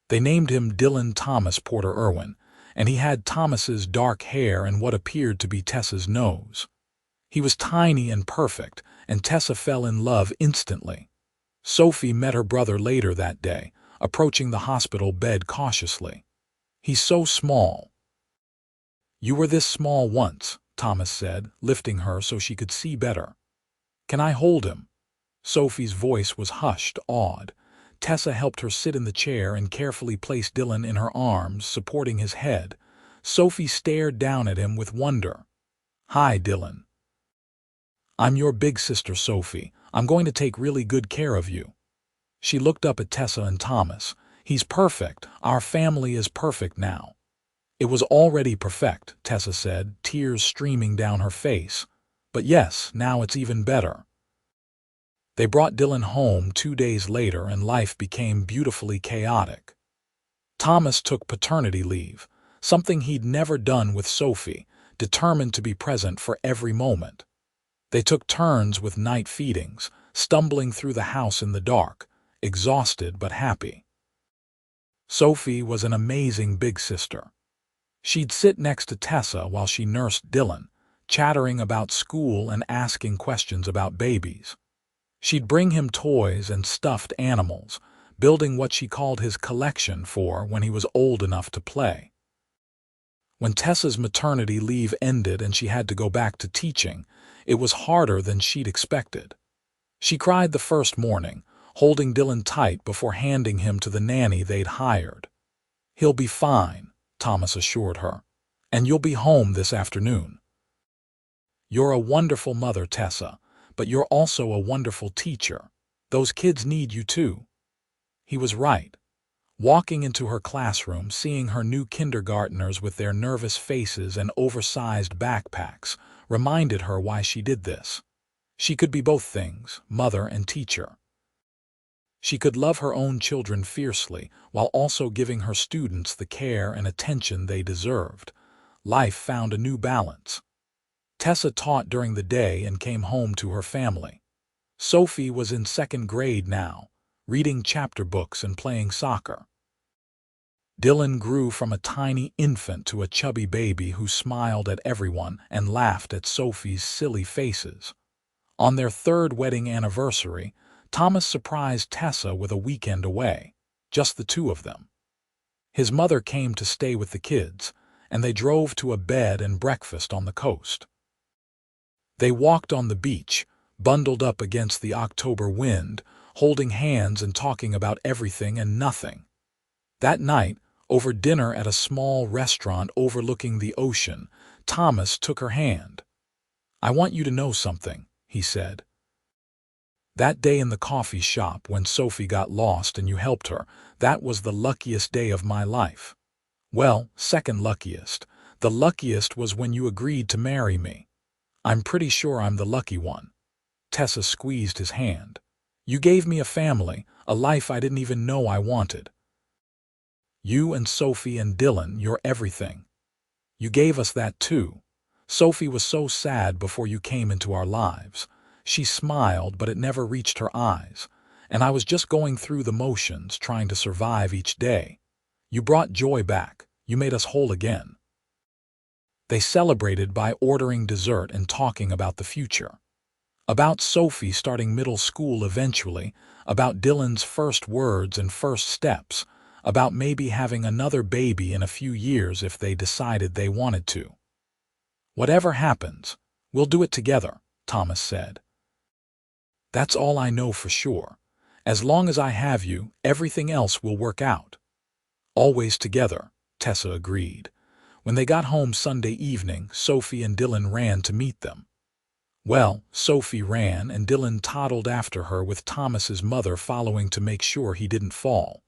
Speaker 1: They named him Dylan Thomas Porter Irwin, and he had Thomas's dark hair and what appeared to be Tessa's nose. He was tiny and perfect, and Tessa fell in love instantly. Sophie met her brother later that day, approaching the hospital bed cautiously. "He's so small." "You were this small once," Thomas said, lifting her so she could see better. "Can I hold him?" Sophie's voice was hushed, awed. Tessa helped her sit in the chair and carefully placed Dylan in her arms, supporting his head. Sophie stared down at him with wonder. "Hi, Dylan. I'm your big sister, Sophie. I'm going to take really good care of you." She looked up at Tessa and Thomas. "He's perfect. Our family is perfect now." "It was already perfect," Tessa said, tears streaming down her face. "But yes, now it's even better." They brought Dylan home 2 days later and life became beautifully chaotic. Thomas took paternity leave, something he'd never done with Sophie, determined to be present for every moment. They took turns with night feedings, stumbling through the house in the dark, exhausted but happy. Sophie was an amazing big sister. She'd sit next to Tessa while she nursed Dylan, chattering about school and asking questions about babies. She'd bring him toys and stuffed animals, building what she called his collection for when he was old enough to play. When Tessa's maternity leave ended and she had to go back to teaching, it was harder than she'd expected. She cried the first morning, holding Dylan tight before handing him to the nanny they'd hired. "He'll be fine," Thomas assured her, "and you'll be home this afternoon." "You're a wonderful mother, Tessa, but you're also a wonderful teacher. Those kids need you too." He was right. Walking into her classroom, seeing her new kindergartners with their nervous faces and oversized backpacks, reminded her why she did this. She could be both things, mother and teacher. She could love her own children fiercely while also giving her students the care and attention they deserved. Life found a new balance. Tessa taught during the day and came home to her family. Sophie was in second grade now, reading chapter books and playing soccer. Dylan grew from a tiny infant to a chubby baby who smiled at everyone and laughed at Sophie's silly faces. On their third wedding anniversary, Thomas surprised Tessa with a weekend away, just the two of them. His mother came to stay with the kids, and they drove to a bed and breakfast on the coast. They walked on the beach, bundled up against the October wind, holding hands and talking about everything and nothing. That night, over dinner at a small restaurant overlooking the ocean, Thomas took her hand. "I want you to know something," he said. "That day in the coffee shop when Sophie got lost and you helped her, that was the luckiest day of my life. Well, second luckiest. The luckiest was when you agreed to marry me. I'm pretty sure I'm the lucky one." Tessa squeezed his hand. "You gave me a family, a life I didn't even know I wanted. You and Sophie and Dylan, you're everything. You gave us that too. Sophie was so sad before you came into our lives. She smiled, but it never reached her eyes, and I was just going through the motions, trying to survive each day. You brought joy back. You made us whole again." They celebrated by ordering dessert and talking about the future. About Sophie starting middle school eventually, about Dylan's first words and first steps, about maybe having another baby in a few years if they decided they wanted to. "Whatever happens, we'll do it together," Thomas said. "That's all I know for sure. As long as I have you, everything else will work out." "Always together," Tessa agreed. When they got home Sunday evening, Sophie and Dylan ran to meet them. Well, Sophie ran and Dylan toddled after her with Thomas's mother following to make sure he didn't fall.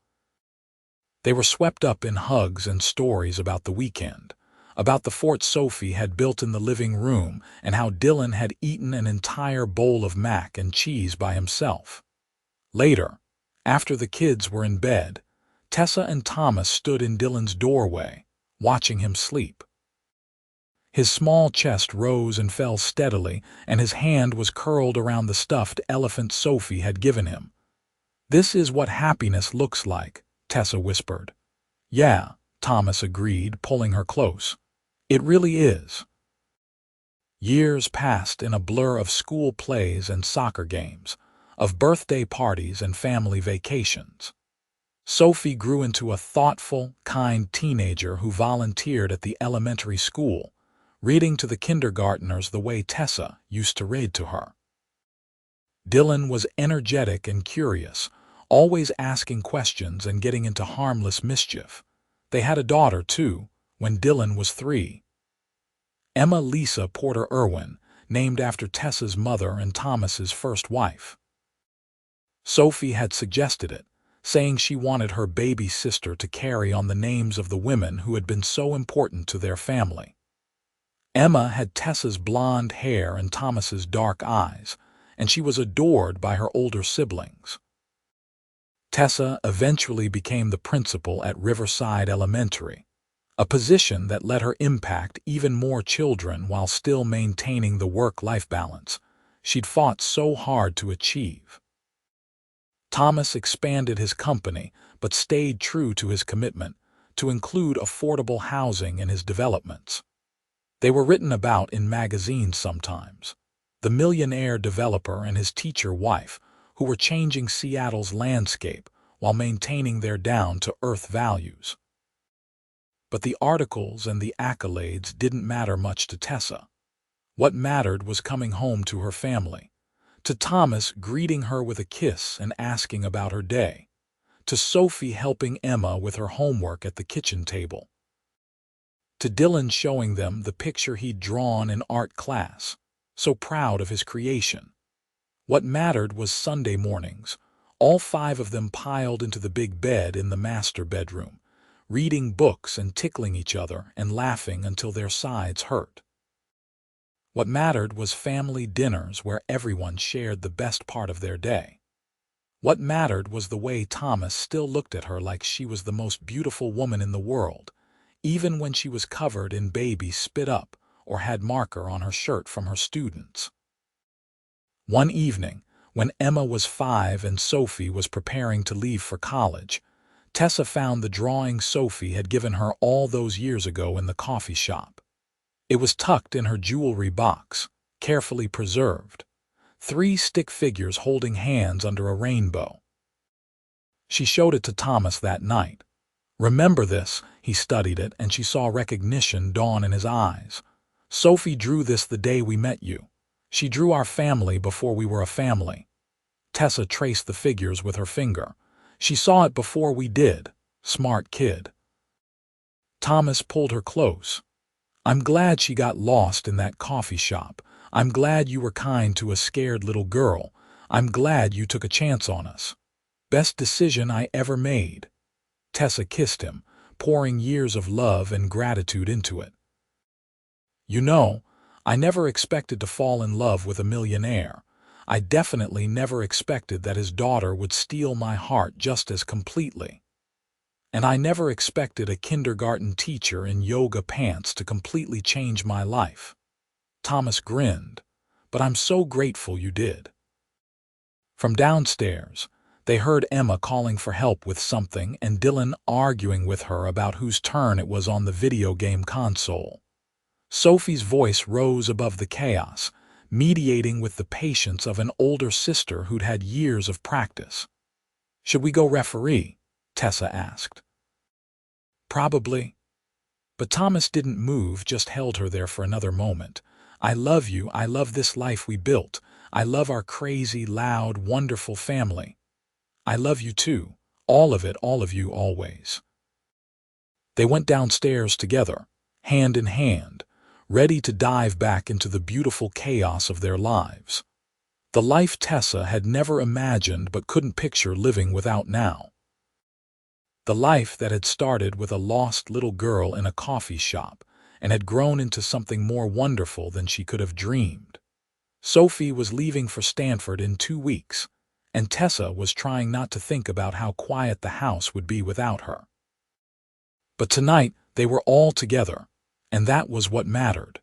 Speaker 1: They were swept up in hugs and stories about the weekend, about the fort Sophie had built in the living room and how Dylan had eaten an entire bowl of mac and cheese by himself. Later, after the kids were in bed, Tessa and Thomas stood in Dylan's doorway, watching him sleep. His small chest rose and fell steadily, and his hand was curled around the stuffed elephant Sophie had given him. "This is what happiness looks like," Tessa whispered. "Yeah," Thomas agreed, pulling her close. "It really is." Years passed in a blur of school plays and soccer games, of birthday parties and family vacations. Sophie grew into a thoughtful, kind teenager who volunteered at the elementary school, reading to the kindergartners the way Tessa used to read to her. Dylan was energetic and curious, always asking questions and getting into harmless mischief. They had a daughter, too, when Dylan was 3. Emma Lisa Porter Irwin, named after Tessa's mother and Thomas's first wife. Sophie had suggested it, saying she wanted her baby sister to carry on the names of the women who had been so important to their family. Emma had Tessa's blonde hair and Thomas's dark eyes, and she was adored by her older siblings. Tessa eventually became the principal at Riverside Elementary, a position that let her impact even more children while still maintaining the work-life balance she'd fought so hard to achieve. Thomas expanded his company but stayed true to his commitment to include affordable housing in his developments. They were written about in magazines sometimes. The Millionaire developer and his teacher wife, who were changing Seattle's landscape while maintaining their down-to-earth values. But the articles and the accolades didn't matter much to Tessa. What mattered was coming home to her family, to Thomas greeting her with a kiss and asking about her day, to Sophie helping Emma with her homework at the kitchen table, to Dylan showing them the picture he'd drawn in art class, so proud of his creation. What mattered was Sunday mornings. All 5 of them piled into the big bed in the master bedroom, reading books and tickling each other and laughing until their sides hurt. What mattered was family dinners where everyone shared the best part of their day. What mattered was the way Thomas still looked at her like she was the most beautiful woman in the world, even when she was covered in baby spit up or had marker on her shirt from her students. One evening, when Emma was 5 and Sophie was preparing to leave for college, Tessa found the drawing Sophie had given her all those years ago in the coffee shop. It was tucked in her jewelry box, carefully preserved, 3 stick figures holding hands under a rainbow. She showed it to Thomas that night. "Remember this?" He studied it, and she saw recognition dawn in his eyes. "Sophie drew this the day we met you. She drew our family before we were a family." Tessa traced the figures with her finger. "She saw it before we did. Smart kid." Thomas pulled her close. "I'm glad she got lost in that coffee shop. I'm glad you were kind to a scared little girl. I'm glad you took a chance on us. Best decision I ever made." Tessa kissed him, pouring years of love and gratitude into it. "You know, I never expected to fall in love with a millionaire. I definitely never expected that his daughter would steal my heart just as completely. And I never expected a kindergarten teacher in yoga pants to completely change my life." Thomas grinned. "But I'm so grateful you did." From downstairs, they heard Emma calling for help with something and Dylan arguing with her about whose turn it was on the video game console. Sophie's voice rose above the chaos, mediating with the patience of an older sister who'd had years of practice. "Should we go referee?" Tessa asked. "Probably." But Thomas didn't move, just held her there for another moment. "I love you. I love this life we built. I love our crazy, loud, wonderful family. I love you too. All of it, all of you, always." They went downstairs together, hand in hand, ready to dive back into the beautiful chaos of their lives. The life Tessa had never imagined but couldn't picture living without now. The life that had started with a lost little girl in a coffee shop and had grown into something more wonderful than she could have dreamed. Sophie was leaving for Stanford in 2 weeks, and Tessa was trying not to think about how quiet the house would be without her. But tonight they were all together, and that was what mattered.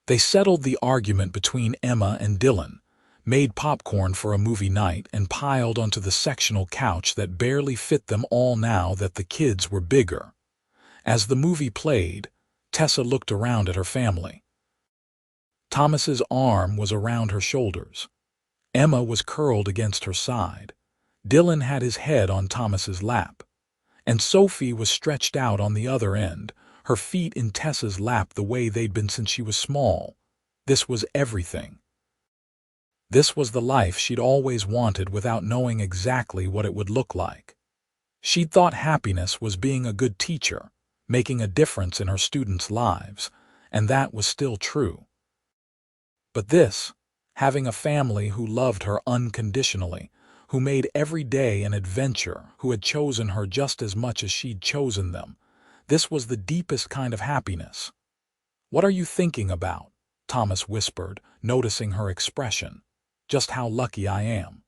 Speaker 1: They settled the argument between Emma and Dylan, made popcorn for a movie night, and piled onto the sectional couch that barely fit them all now that the kids were bigger. As the movie played, Tessa looked around at her family. Thomas's arm was around her shoulders. Emma was curled against her side. Dylan had his head on Thomas's lap. And Sophie was stretched out on the other end, her feet in Tessa's lap the way they'd been since she was small. This was everything. This was the life she'd always wanted without knowing exactly what it would look like. She'd thought happiness was being a good teacher, making a difference in her students' lives, and that was still true. But this, having a family who loved her unconditionally, who made every day an adventure, who had chosen her just as much as she'd chosen them, this was the deepest kind of happiness. "What are you thinking about?" Thomas whispered, noticing her expression. "Just how lucky I am.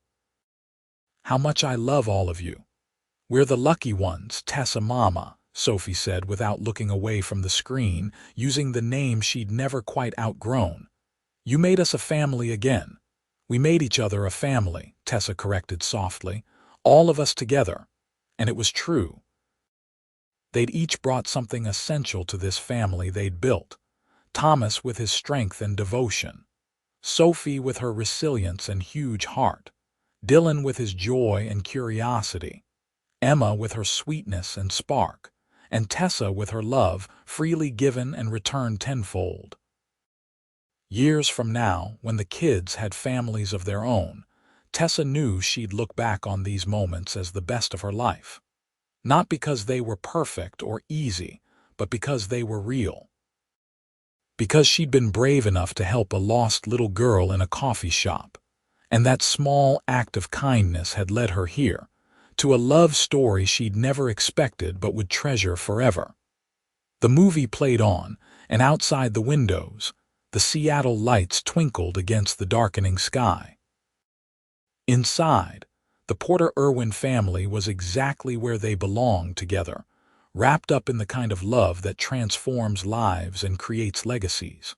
Speaker 1: How much I love all of you." "We're the lucky ones, Tessa Mama," Sophie said without looking away from the screen, using the name she'd never quite outgrown. "You made us a family again." "We made each other a family," Tessa corrected softly. "All of us together." And it was true. They'd each brought something essential to this family they'd built. Thomas with his strength and devotion. Sophie with her resilience and huge heart. Dylan with his joy and curiosity. Emma with her sweetness and spark. And Tessa with her love, freely given and returned tenfold. Years from now, when the kids had families of their own, Tessa knew she'd look back on these moments as the best of her life. Not because they were perfect or easy, but because they were real. Because she'd been brave enough to help a lost little girl in a coffee shop, and that small act of kindness had led her here, to a love story she'd never expected but would treasure forever. The movie played on, and outside the windows, the Seattle lights twinkled against the darkening sky. Inside, The Porter-Irwin family was exactly where they belonged together, wrapped up in the kind of love that transforms lives and creates legacies.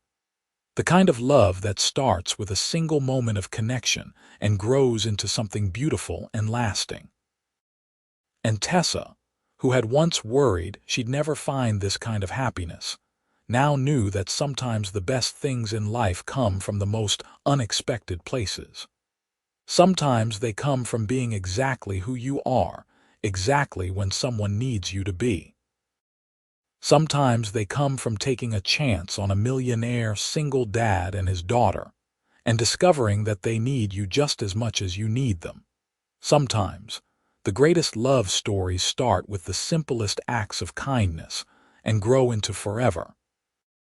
Speaker 1: The kind of love that starts with a single moment of connection and grows into something beautiful and lasting. And Tessa, who had once worried she'd never find this kind of happiness, now knew that sometimes the best things in life come from the most unexpected places. Sometimes they come from being exactly who you are, exactly when someone needs you to be. Sometimes they come from taking a chance on a millionaire single dad and his daughter, and discovering that they need you just as much as you need them. Sometimes, the greatest love stories start with the simplest acts of kindness and grow into forever,